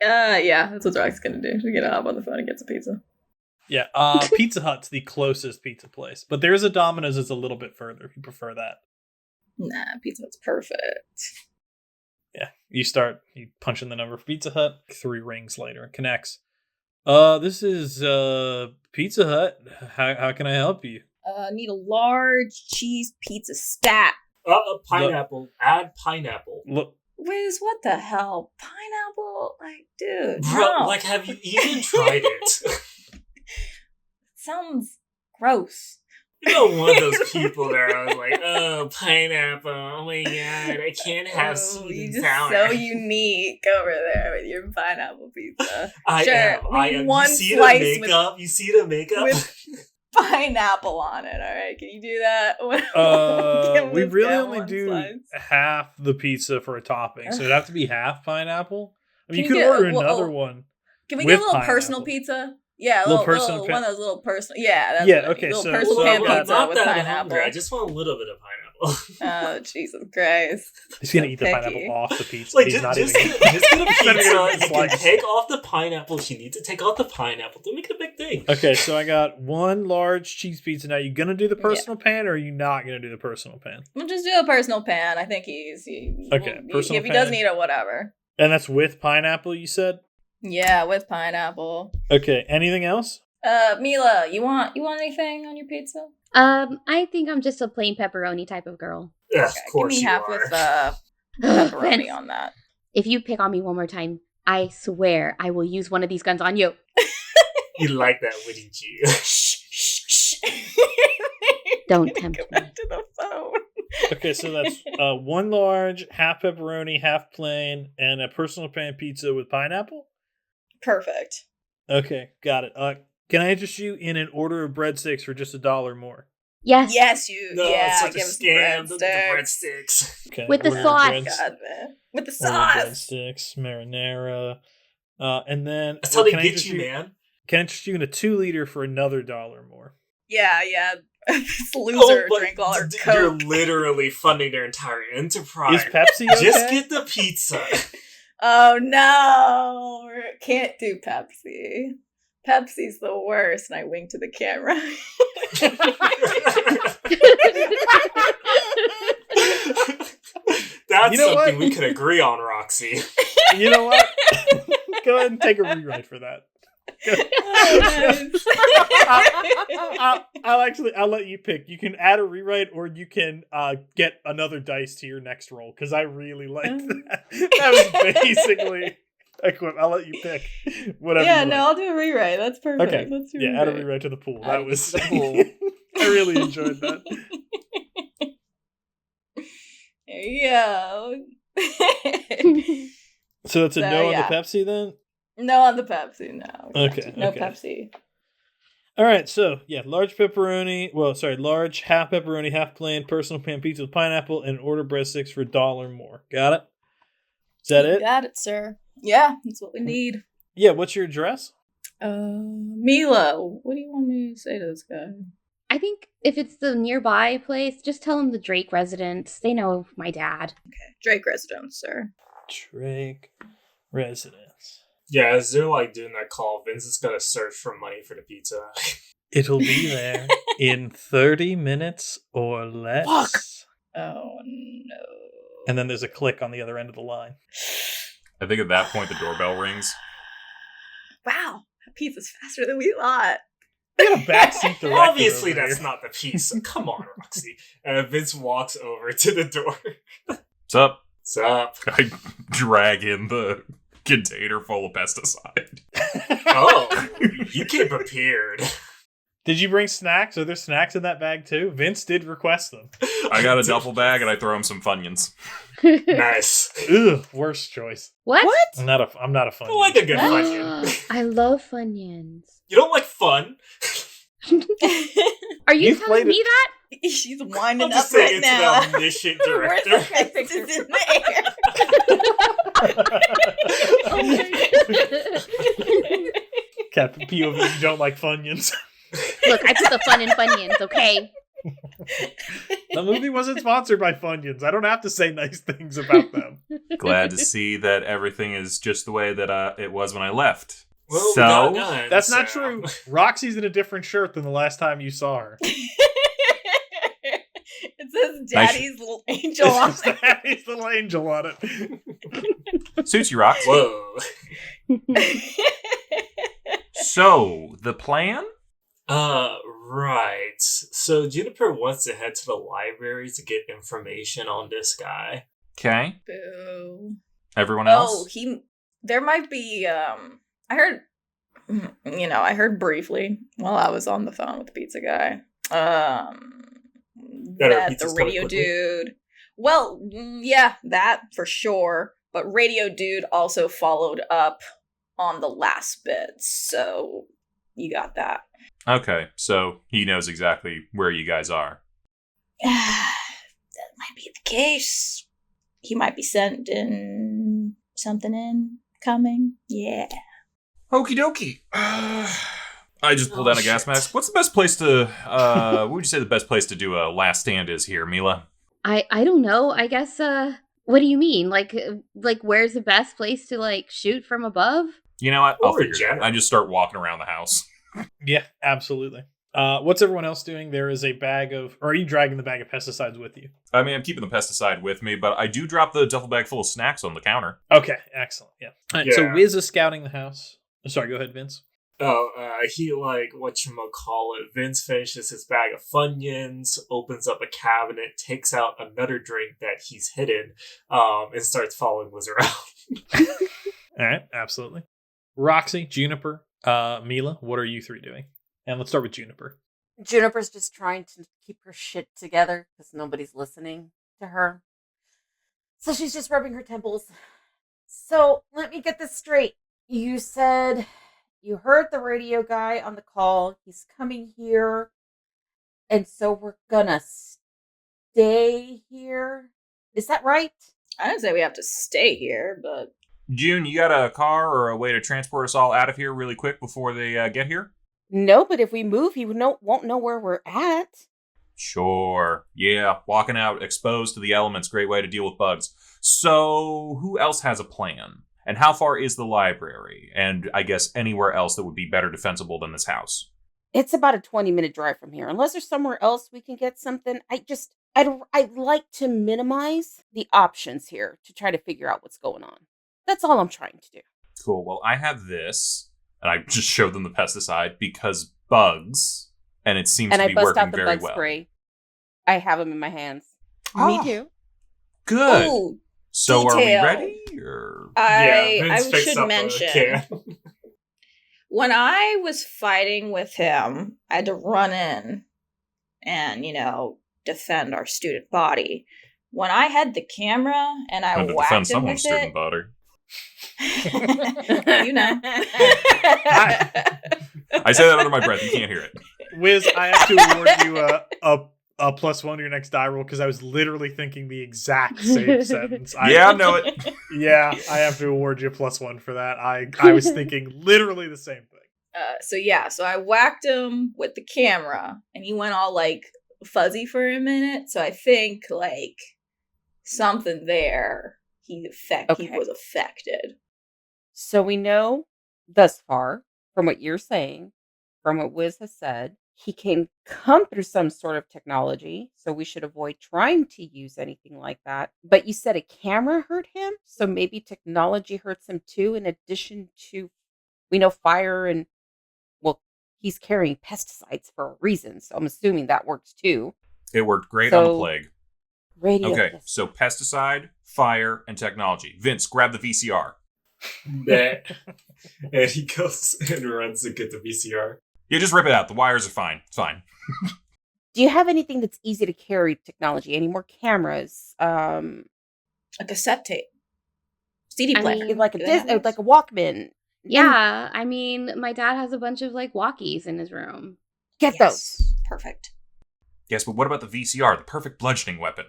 Yeah, that's what Roxy's gonna do. She's gonna hop on the phone and get some pizza. Yeah, Pizza Hut's the closest pizza place, but there is a Domino's that's a little bit further if you prefer that. Nah, Pizza Hut's perfect. Yeah, you punch in the number for Pizza Hut. 3 rings later, it connects. This is Pizza Hut. How can I help you? Need a large cheese pizza stat. Pineapple. Add pineapple. Look, Wiz, what the hell? Pineapple? Like, dude, Bro, no. like, have you even tried it? Sounds gross. You know, one of those people there, I was like, oh, pineapple, oh my god, I can't have sweet You're and just sour. so unique over there with your pineapple pizza. I Sure, am. one You see slice the makeup? You see the makeup? with pineapple on it. All right, can you do that? Can we this really get only one do slice? half the pizza for a topping, so it'd have to be half pineapple. I mean, Can you you could get- order well, another one. Can we with get a little pineapple. personal pizza? Yeah, a Little little, personal one of those little personal. Yeah, that's Yeah, what I mean. okay, Little so- personal so pan I'm pizza not with that pineapple. hungry. I just want a little bit of pineapple. Oh, Jesus Christ! He's gonna So eat the picky. pineapple off the pizza. Like, He's not just even. get a Not even pizza. gonna You can slice. take off the pineapple. She needs to take off the pineapple. Don't make it a big thing. Okay, so I got 1 large cheese pizza. Now, you gonna do the personal pan, or are you not gonna do the personal pan? We'll just do a personal pan. I think Okay, personal if he does pan. need it, whatever. And that's with pineapple, you said? Yeah, with pineapple. Okay, anything else? Mila, you want anything on your pizza? I think I'm just a plain pepperoni type of girl. Ugh, Okay, of give course me you half are. with Vince, pepperoni on that. if you pick on me one more time, I swear I will use one of these guns on you. You like that, wouldn't you? Shh, shh, shh. Don't Go tempt me. back to the phone. Okay, so that's one large, half pepperoni, half plain, and a personal pan pizza with pineapple? Perfect. Okay, got it. Can I interest you in an order of breadsticks for just $1 more? Yes. Yes, you. No, yeah, it's such a give us the scam. The breadsticks. breadsticks. Okay, With the order of sauce. God, man. With the order sauce. breadsticks, marinara. And then That's how they can I get interest you, man. Can I interest you in a 2-liter for another $1 more? Yeah. This loser but drank all our you're Coke. literally funding their entire enterprise. Is Pepsi okay? Just get the pizza. Oh no, can't do Pepsi. Pepsi's the worst. And I wink to the camera. That's You know something what? we could agree on, Roxy. You know what? Go ahead and take a rewrite for that. I'll let you pick. You can add a rewrite, or you can get another dice to your next roll, because I really liked that. That was basically I'll let you pick. Whatever. Yeah, you no, like. I'll do a rewrite. That's perfect. Okay. Let's do Yeah, add a rewrite to the pool. Add That it was to the pool. I really enjoyed that. There you go. So it's a So, no yeah. on the Pepsi then? No on the Pepsi, no. Okay, No okay. Pepsi. All right, so yeah, large half pepperoni, half plain, personal pan pizza with pineapple, and order breadsticks for $1 more. Got it? Is that You it? got it, sir. Yeah, that's what we need. Yeah, what's your address? Mila, what do you want me to say to this guy? I think if it's the nearby place, just tell them the Drake residence. They know my dad. Okay, Drake residence, sir. Drake residence. Yeah, as they're like doing that call, Vince is gonna search for money for the pizza. It'll be there in 30 minutes or less. Fuck. Oh no. And then there's a click on the other end of the line. I think at that point the doorbell rings. Wow, that pizza's faster than we thought. We got a backseat director. Obviously, over that's here. not the pizza. Come on, Roxy. Vince walks over to the door. What's up? What's up? I drag in the container full of pesticide. Oh, you came prepared. Did you bring snacks? Are there snacks in that bag too? Vince did request them. I got a duffel bag and I throw him some Funyuns. Nice. Ugh, worst choice. What? I'm not a fan. I like a good Funyun. I love Funyuns. You don't like fun? Are you You've telling played me that? She's I'm winding up just right saying now. it's an omniscient Where's director. the pictures in the air? Oh my Captain POV, you don't like Funyuns. Look, I put the fun in Funyuns, okay? The movie wasn't sponsored by Funyuns. I don't have to say nice things about them. Glad to see that everything is just the way that it was when I left. Well, we So, got guns, That's not so- true. Roxy's in a different shirt than the last time you saw her. It says Daddy's little angel on it. Daddy's little angel on it. Suits you, Rox. Whoa. So, the plan? Right. So Juniper wants to head to the library to get information on this guy. Okay. Boo. Everyone Oh, else? there might be, I heard briefly while I was on the phone with the pizza guy, That our that the pizza's coming radio quickly? dude, well, yeah, that for sure, but radio dude also followed up on the last bit, so you got that. Okay, so he knows exactly where you guys are. That might be the case. He might be sending something in, coming, yeah. Okie dokie. I just pulled Oh, out a gas shit. mask. What's the best place to, what would you say the best place to do a last stand is here, Mila? I don't know. I guess, what do you mean? Like where's the best place to, like, shoot from above? You know what? I'll Or figure it out. general. I just start walking around the house. Yeah, absolutely. What's everyone else doing? There is a bag of... Or are you dragging the bag of pesticides with you? I mean, I'm keeping the pesticide with me, but I do drop the duffel bag full of snacks on the counter. Okay, excellent. Yeah. All right, so Yeah. Wiz is scouting the house. Sorry, go ahead, Vince. He whatchamacallit, Vince finishes his bag of Funyuns, opens up a cabinet, takes out another drink that he's hidden, and starts following Wiz around. All right, absolutely. Roxy, Juniper, Mila, what are you three doing? And let's start with Juniper. Juniper's just trying to keep her shit together because nobody's listening. to her. So she's just rubbing her temples. So let me get this straight. You said you heard the radio guy on the call. He's coming here. And so we're gonna stay here. Is that right? I didn't say we have to stay here, but June, you got a car or a way to transport us all out of here really quick before they get here? No, but if we move, he won't know where we're at. Sure. Yeah, walking out exposed to the elements, great way to deal with bugs. So, who else has a plan? And how far is the library? And I guess anywhere else that would be better defensible than this house? It's about a 20-minute drive from here. Unless there's somewhere else we can get something. I'd like to minimize the options here to try to figure out what's going on. That's all I'm trying to do. Cool. Well, I have this, and I just showed them the pesticide because bugs, and it seems to be working very well. And I bust out the bug spray. I have them in my hands. Me too. Good. Ooh, so detail. Are we ready? Or... I should mention, when I was fighting with him, I had to run in and, defend our student body. When I had the camera and I whacked him with it... Body. I say that under my breath. You can't hear it. Wiz, I have to award you a +1 to your next die roll because I was literally thinking the exact same sentence. I know it. Yeah, I have to award you a +1 for that. I was thinking literally the same thing. So I whacked him with the camera and he went all fuzzy for a minute. So I think something there. He was affected. So we know thus far, from what you're saying, from what Wiz has said, he can come through some sort of technology, so we should avoid trying to use anything like that. But you said a camera hurt him, so maybe technology hurts him too, in addition to, we know fire and, well, he's carrying pesticides for a reason, so I'm assuming that works too. It worked great on the plague. Okay, so pesticide, fire, and technology. Vince, grab the VCR. Bet. And he goes and runs to get the VCR. Yeah, just rip it out. The wires are fine. It's fine. Do you have anything that's easy to carry technology? Any more cameras? A cassette tape. CD player. Like a Walkman. Yeah, I mean, my dad has a bunch of walkies in his room. Get those. Perfect. Yes, but what about the VCR, the perfect bludgeoning weapon?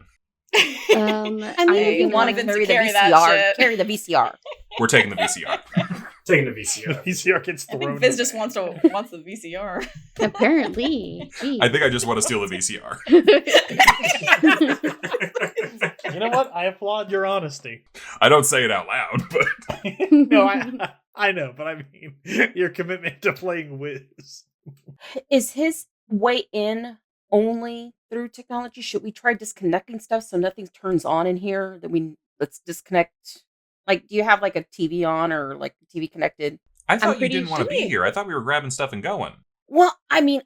If you want to carry the VCR. We're taking the VCR. Taking the VCR. The VCR gets thrown. I think Fizz just wants the VCR. Apparently. Jeez. I think I just want to steal the VCR. You know what? I applaud your honesty. I don't say it out loud, but... No, I know, but I mean, your commitment to playing Wiz. Is his way in only through technology? Should we try disconnecting stuff so nothing turns on in here? Let's disconnect. Do you have a TV on or TV connected? I thought you didn't want to be here. I thought we were grabbing stuff and going. Well, I mean,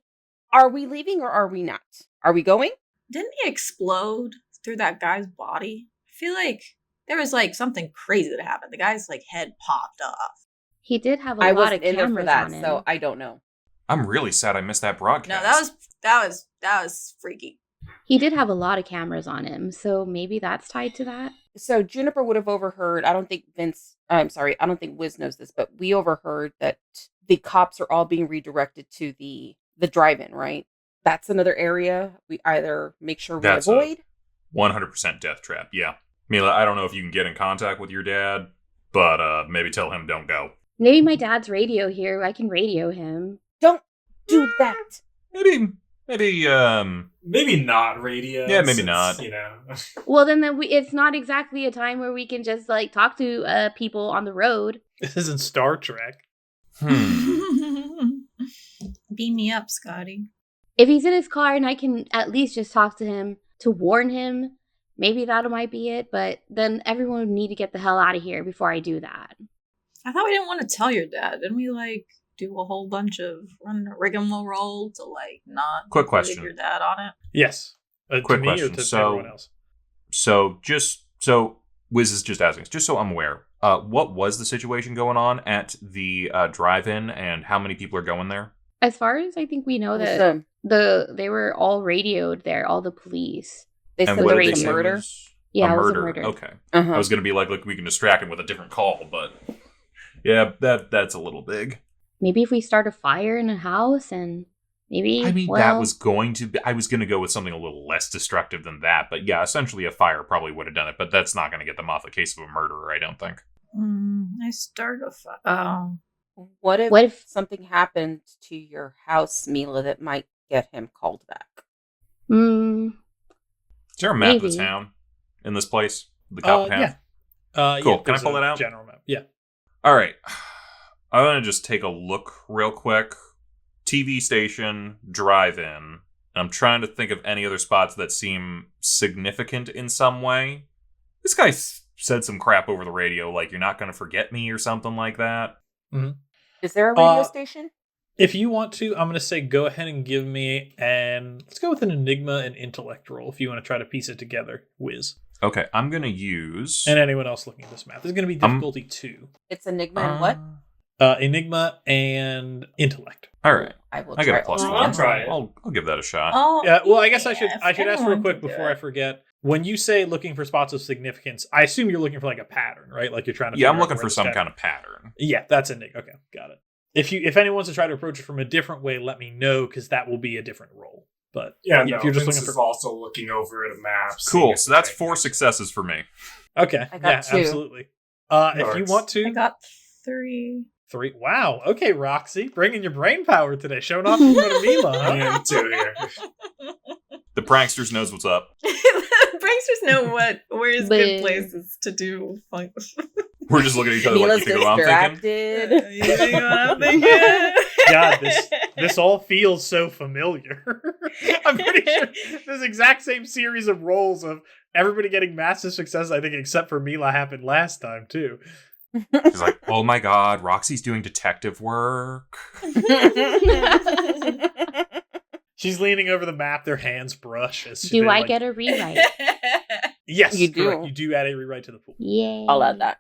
are we leaving or are we not? Are we going? Didn't he explode through that guy's body? I feel like there was something crazy that happened. The guy's head popped off. He did have a lot of cameras on him. So I don't know. I'm really sad I missed that broadcast. No, that was freaky. He did have a lot of cameras on him, so maybe that's tied to that. So Juniper would have overheard. I don't think Wiz knows this, but we overheard that the cops are all being redirected to the drive-in, right? That's another area we either make sure we avoid. 100% death trap, yeah. Mila, I don't know if you can get in contact with your dad, but maybe tell him don't go. Maybe my dad's radio here. I can radio him. Don't do that. Maybe not radio. Yeah, maybe not. Well, then it's not exactly a time where we can just talk to people on the road. This isn't Star Trek. Beam me up, Scotty. If he's in his car and I can at least just talk to him to warn him, maybe that might be it. But then everyone would need to get the hell out of here before I do that. I thought we didn't want to tell your dad. Didn't we do a whole bunch of running a rigmarole to not quick question your dad on it? Yes. Quick question. Everyone else? So Wiz is just asking, just so I'm aware, what was the situation going on at the drive-in and how many people are going there? As far as I think we know that they were all radioed there, all the police. They And said what there did they was a say murder. was Yeah, a it was a murder. murder. Okay. Uh-huh. I was gonna be like, look, we can distract him with a different call, but yeah, that's a little big. Maybe if we start a fire in a house and maybe, I mean, well, that was going to be. I was going to go with something a little less destructive than that, but yeah, essentially a fire probably would have done it. But that's not going to get them off the case of a murderer, I don't think. I start a fire. Oh. What What if if- something happened to your house, Mila, that might get him called back? mm, Is there a map of Maybe. the town in this place? The cop yeah. have? Cool. Can I there's pull a that out? General map. Yeah. All right. I want to just take a look real quick. TV station, drive-in. I'm trying to think of any other spots that seem significant in some way. This guy said some crap over the radio, like, you're not going to forget me or something like that. Is there a radio Uh, station? If you want to, I'm going to say go ahead and give me let's go with an Enigma and Intellect roll if you want to try to piece it together, Wiz. Okay, I'm going to use... And anyone else looking at this map. This is going to be difficulty 2. It's Enigma and what? Enigma and Intellect. All right. I will I try got a it. plus I'll one. try it. I'll give that a shot. Oh, Yeah, well, I guess I should if ask real anyone quick can do before I it. forget. When you say looking for spots of significance, I assume you're looking for like a pattern, right? Like you're trying to. Yeah, I'm figure out looking where for this some guy- kind of pattern. Yeah, that's Enigma. Okay, got it. If anyone wants to try to approach it from a different way, let me know because that will be a different roll. But Yeah, if no, you're just Vince looking is for also looking over at a map. Cool, seeing so that's if 4 there's successes for me. okay, I got yeah, 2. absolutely. If you Nice. want to, I got 3. 3. Wow. Okay, Roxy, bringing your brain power today, showing off in front of Mila, huh? anything. And 2 here. The pranksters knows what's up. Pranksters know where's But- good places to do fun. We're just looking at each other like, Mila's you think what I'm thinking? distracted. You think what I'm thinking? God, this all feels so familiar. I'm pretty sure this exact same series of rolls of everybody getting massive success, I think, except for Mila, happened last time too. He's like, oh my god, Roxy's doing detective work. She's leaning over the map, their hands brush. As do they, I like- get a rewrite? Yes, You do. correct. You do add a rewrite to the pool. Yay. I'll add that.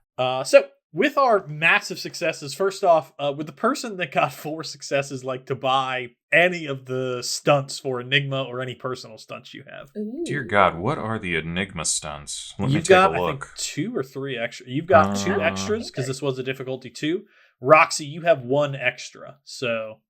So with our massive successes, first off, with the person that got 4 successes, like to buy any of the stunts for Enigma or any personal stunts you have. Dear God, what are the Enigma stunts? Let me You've take got, a I think, look. 2 or 3 extra. You've got 2 extras because this was a difficulty 2. Roxy, you have 1 extra. So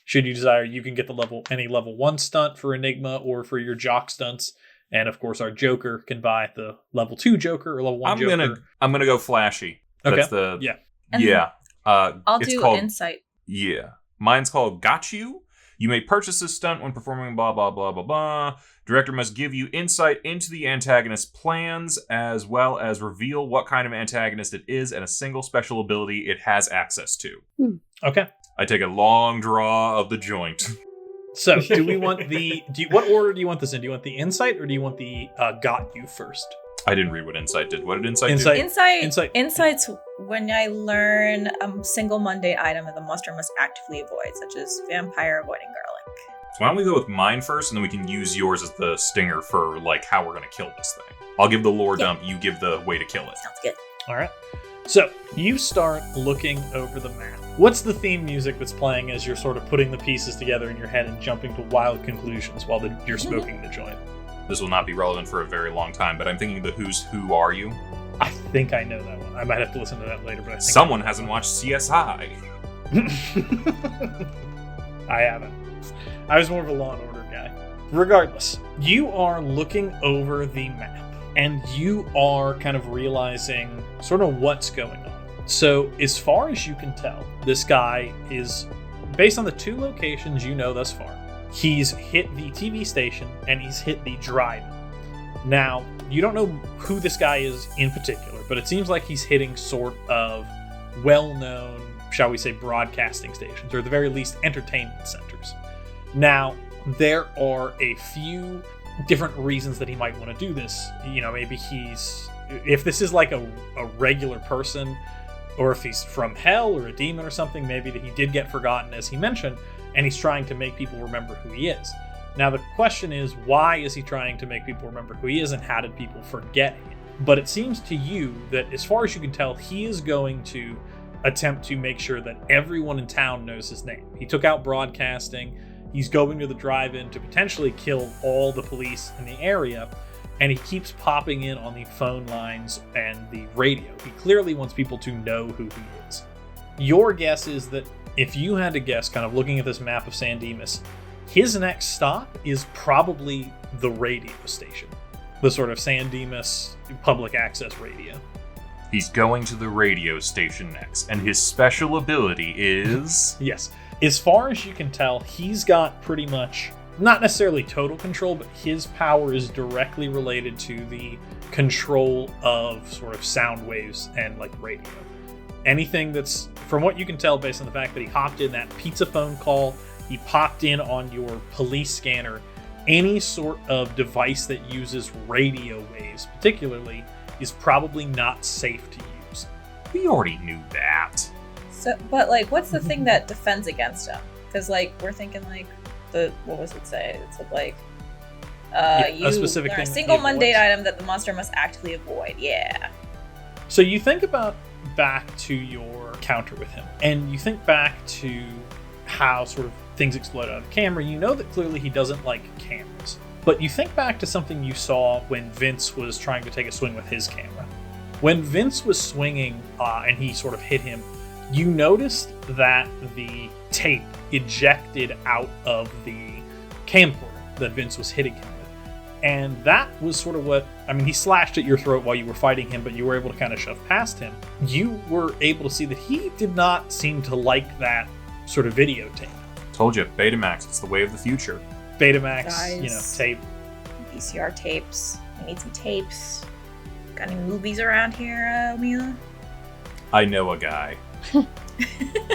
should you desire, you can get any level 1 stunt for Enigma or for your jock stunts. And of course, our Joker can buy the level 2 Joker or level 1 Joker. I'm gonna go flashy. Okay. That's the Yeah. And yeah. I'll it's do called, insight. Yeah. Mine's called Got You. You may purchase this stunt when performing blah, blah, blah, blah, blah. Director must give you insight into the antagonist's plans, as well as reveal what kind of antagonist it is and a single special ability it has access to. Okay. I take a long draw of the joint. So, do we want what order do you want this in? Do you want the insight or do you want the got you first? I didn't read what insight did. What did insight Insight. do? Insight. Insights when I learn a single mundane item that the monster must actively avoid, such as vampire avoiding garlic. So why don't we go with mine first, and then we can use yours as the stinger for like how we're gonna kill this thing. I'll give the lore dump. You give the way to kill it. Sounds good. All right. So, you start looking over the map. What's the theme music that's playing as you're sort of putting the pieces together in your head and jumping to wild conclusions while you're smoking the joint? This will not be relevant for a very long time, but I'm thinking the Who's Who Are You? I think I know that one. I might have to listen to that later, but I think Someone hasn't watched CSI. I haven't. I was more of a Law and Order guy. Regardless, you are looking over the map, and you are kind of realizing sort of what's going on. So, as far as you can tell, this guy is, based on the 2 locations you know thus far, he's hit the TV station and he's hit the drive-in. Now, you don't know who this guy is in particular, but it seems like he's hitting sort of well-known, shall we say, broadcasting stations, or at the very least, entertainment centers. Now, there are a few different reasons that he might want to do this. You know, maybe if this is like a regular person, or if he's from hell or a demon or something, maybe that he did get forgotten, as he mentioned, and he's trying to make people remember who he is. Now, the question is, why is he trying to make people remember who he is, and how did people forget him? But it seems to you that, as far as you can tell, he is going to attempt to make sure that everyone in town knows his name. He took out broadcasting. He's going to the drive-in to potentially kill all the police in the area. and he keeps popping in on the phone lines and the radio. He clearly wants people to know who he is. Your guess is that if you had to guess, kind of looking at this map of San Dimas, his next stop is probably the radio station, the sort of San Dimas public access radio. He's going to the radio station next, and his special ability is... Yes. As far as you can tell, he's got pretty much, not necessarily total control, but his power is directly related to the control of sort of sound waves and like radio. Anything that's, from what you can tell based on the fact that he hopped in that pizza phone call, he popped in on your police scanner, any sort of device that uses radio waves particularly is probably not safe to use. We already knew that. So, but like, what's the thing that defends against him? Because like, we're thinking like what was it say? It said like, a specific thing. A single mundane item that the monster must actively avoid. Yeah. So you think about back to your encounter with him, and you think back to how sort of things explode out of the camera. You know that clearly he doesn't like cameras. But you think back to something you saw when Vince was trying to take a swing with his camera. When Vince was swinging and he sort of hit him, you noticed that the tape ejected out of the camcorder that Vince was hitting him with. And that was sort of what, I mean, he slashed at your throat while you were fighting him, but you were able to kind of shove past him. You were able to see that he did not seem to like that sort of videotape. Told you, Betamax, it's the way of the future. Betamax, Guys. Tape. VCR tapes. We need some tapes. Got any movies around here, Mila? I know a guy.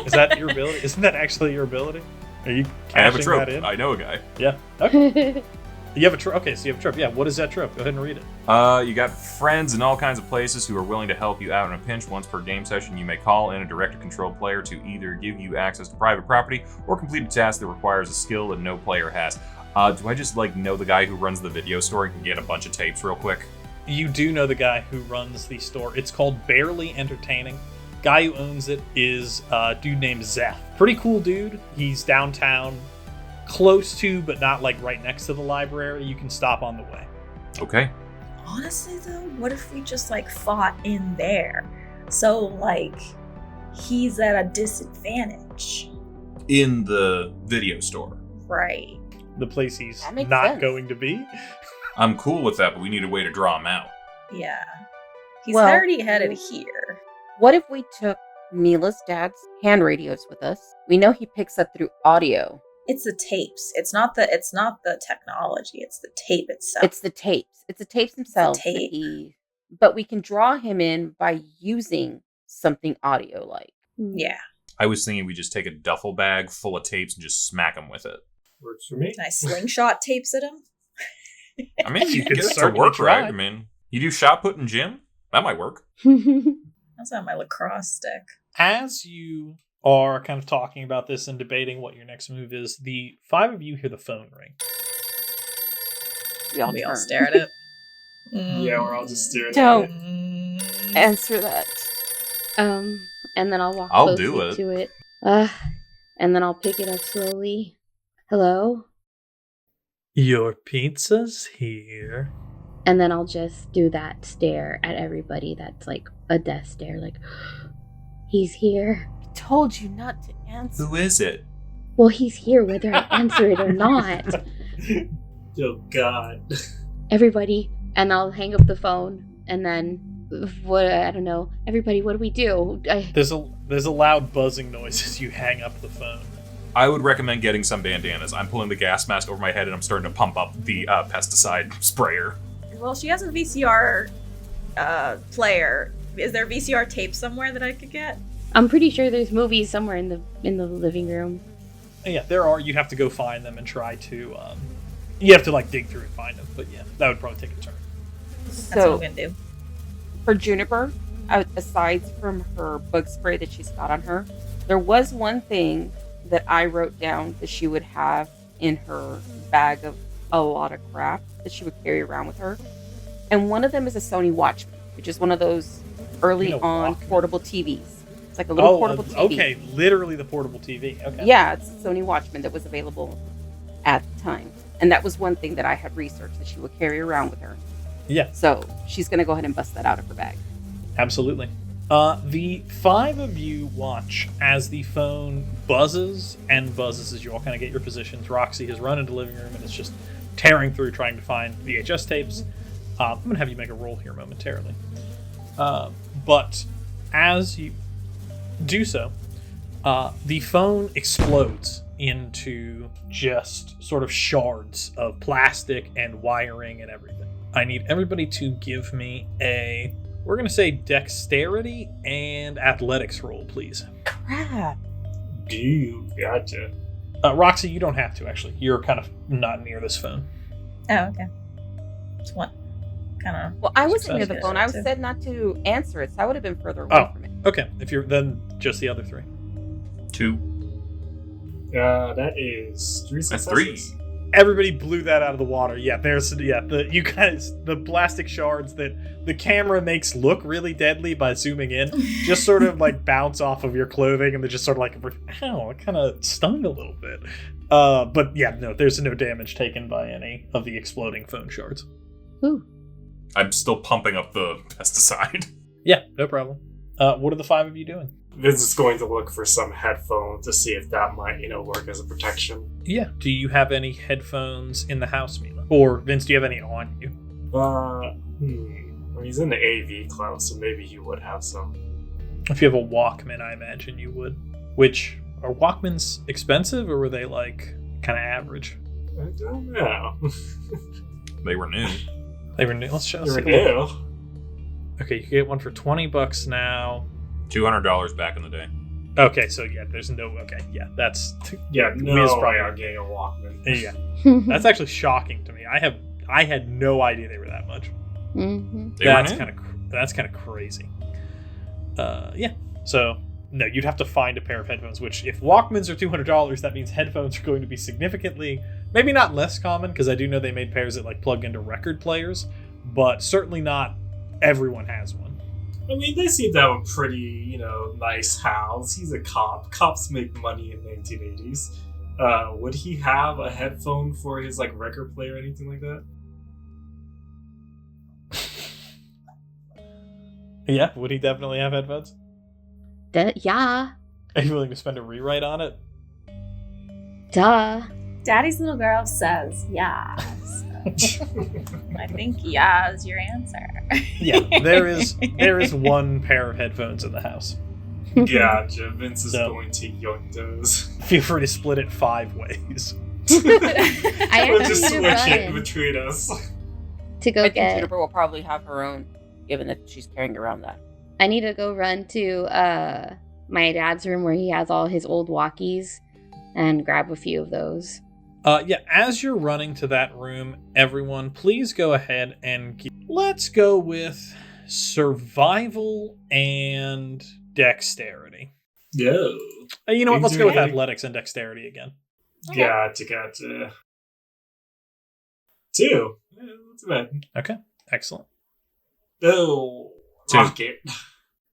Is that your ability? Isn't that actually your ability? Are you I have a cashing trope. that in? I know a guy. Yeah. Okay. You have a trope. Okay, so you have a trope. Yeah. What is that trope? Go ahead and read it. You got friends in all kinds of places who are willing to help you out in a pinch. Once per game session, you may call in a director-controlled player to either give you access to private property or complete a task that requires a skill that no player has. Do I just know the guy who runs the video store and can get a bunch of tapes real quick? You do know the guy who runs the store. It's called Barely Entertaining. Guy who owns it is a dude named Zeph. Pretty cool dude. He's downtown, close to, but not like right next to the library. You can stop on the way. Okay. Honestly, though, what if we just fought in there? So he's at a disadvantage. In the video store. Right. The place he's That makes not sense. going to be. I'm cool with that, but we need a way to draw him out. Yeah. He's Well- already headed here. What if we took Mila's dad's hand radios with us? We know he picks up through audio. It's the tapes. It's not the technology. It's the tape itself. It's the tapes. It's the tapes themselves. that tape. But we can draw him in by using something audio-like. Yeah. I was thinking we just take a duffel bag full of tapes and just smack him with it. Works for me. Can I slingshot tapes at him? I mean, You you could get it to certainly work, try. right? I mean, you do shot put in gym? That might work. That's not my lacrosse stick. As you are kind of talking about this and debating what your next move is, the five of you hear the phone ring. We all, We all turn. stare at it. Yeah, we're all just staring Don't. at it. Answer that. And then I'll walk I'll closely do it. to it. And then I'll pick it up slowly. Hello? Your pizza's here. And then I'll just do that stare at everybody that's like a death stare, like, he's here. I told you not to answer. Who is it? Well, he's here whether I answer it or not. Oh God. Everybody. And I'll hang up the phone. And then, I don't know. Everybody, what do we do? There's a loud buzzing noise as you hang up the phone. I would recommend getting some bandanas. I'm pulling the gas mask over my head and I'm starting to pump up the pesticide sprayer. Well, she has a VCR player. Is there VCR tape somewhere that I could get? I'm pretty sure there's movies somewhere in the living room. Yeah, there are. You'd have to go find them and try to. You have to dig through and find them. But yeah, that would probably take a turn. That's So, what I'm gonna do. for Juniper, aside from her bug spray that she's got on her, there was one thing that I wrote down that she would have in her bag of a lot of crap that she would carry around with her. And one of them is a Sony Watchman, which is one of those early You know, on Walkman. portable TVs. It's like a little portable TV. Okay, literally the portable TV. Okay. Yeah, it's a Sony Watchman that was available at the time. And that was one thing that I had researched that she would carry around with her. Yeah. So she's going to go ahead and bust that out of her bag. Absolutely. The 5 of you watch as the phone buzzes and buzzes as you all kind of get your positions. Roxy has run into the living room and is just tearing through trying to find VHS tapes. I'm going to have you make a roll here momentarily. But as you do so, the phone explodes into just sort of shards of plastic and wiring and everything. I need everybody to give me we're going to say dexterity and athletics roll, please. Crap. Gotcha. Roxy, you don't have to, actually. You're kind of not near this phone. Oh, okay. Just what? Kind of. Well, I wasn't near Success. the phone. I was said not to answer it, so I would have been further away from it. Okay. If you're then just the other 3. 2. That is 3 That's successes. 3. Everybody blew that out of the water. Yeah, the plastic shards that the camera makes look really deadly by zooming in just sort of like bounce off of your clothing and they just sort of like, ow, it kind of stung a little bit. But yeah, no, there's no damage taken by any of the exploding phone shards. Ooh. I'm still pumping up the pesticide. Yeah, no problem. What are the 5 of you doing? Vince is going to look for some headphones to see if that might, work as a protection. Yeah. Do you have any headphones in the house, Mila? Or Vince, do you have any on you? Well, he's in the AV club, so maybe he would have some. If you have a Walkman, I imagine you would. Which, are Walkmans expensive or were they like kind of average? I don't know. They were new. They were new. Let's They see. were new. Okay, you can get one for $20 now. $200 back in the day. Okay, so yeah, there's no. Okay, yeah, that's. Yeah, Mia's no way probably- I'm getting a Walkman. Yeah, that's actually shocking to me. I had no idea they were that much. Mm-hmm. They That's were new. kind of crazy. Yeah. So no, you'd have to find a pair of headphones. Which, if Walkmans are $200, that means headphones are going to be significantly, maybe not less common, because I do know they made pairs that like plug into record players, but certainly not everyone has one. I mean, they seem to have a pretty, nice house. He's a cop. Cops make money in 1980s. Would he have a headphone for his record player or anything like that? Yeah, would he definitely have headphones? Yeah. Are you willing to spend a rewrite on it? Duh. Daddy's little girl says yeah. So I think yeah is your answer. Yeah, there is one pair of headphones in the house. Gotcha. Vince is So- going to yoink those. Feel free to split it 5 ways. I We'll actually just need to switch it run between us. to go I think get. Juniper will probably have her own, given that she's carrying around that. I need to go run to my dad's room where he has all his old walkies and grab a few of those. Yeah, as you're running to that room, everyone, please go ahead and let's go with survival and dexterity. Yeah. You know what? Let's go with Engineering. athletics and dexterity again. Gotcha. 2. Yeah, not too bad. Okay, excellent. Oh, 2. rocket.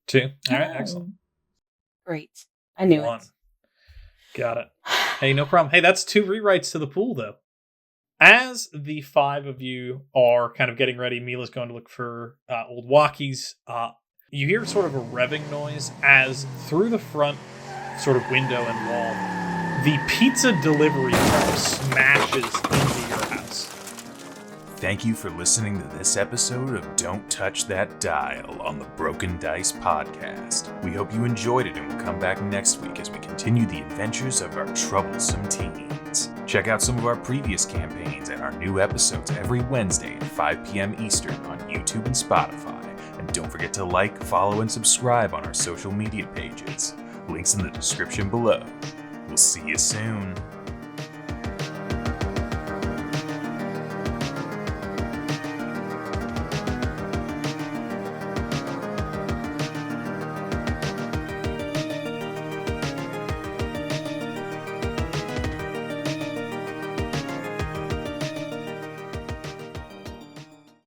2. All right, excellent. Great. I knew 1. it. Got it. Hey, no problem. Hey, that's 2 rewrites to the pool, though. As the 5 of you are kind of getting ready, Mila's going to look for old walkies. You hear sort of a revving noise as through the front sort of window and wall, the pizza delivery truck smashes into your house. Thank you for listening to this episode of Don't Touch That Dial on the Broken Dice Podcast. We hope you enjoyed it and will come back next week as we continue the adventures of our troublesome teens. Check out some of our previous campaigns and our new episodes every Wednesday at 5 p.m. Eastern on YouTube and Spotify. And don't forget to like, follow, and subscribe on our social media pages. Links in the description below. We'll see you soon.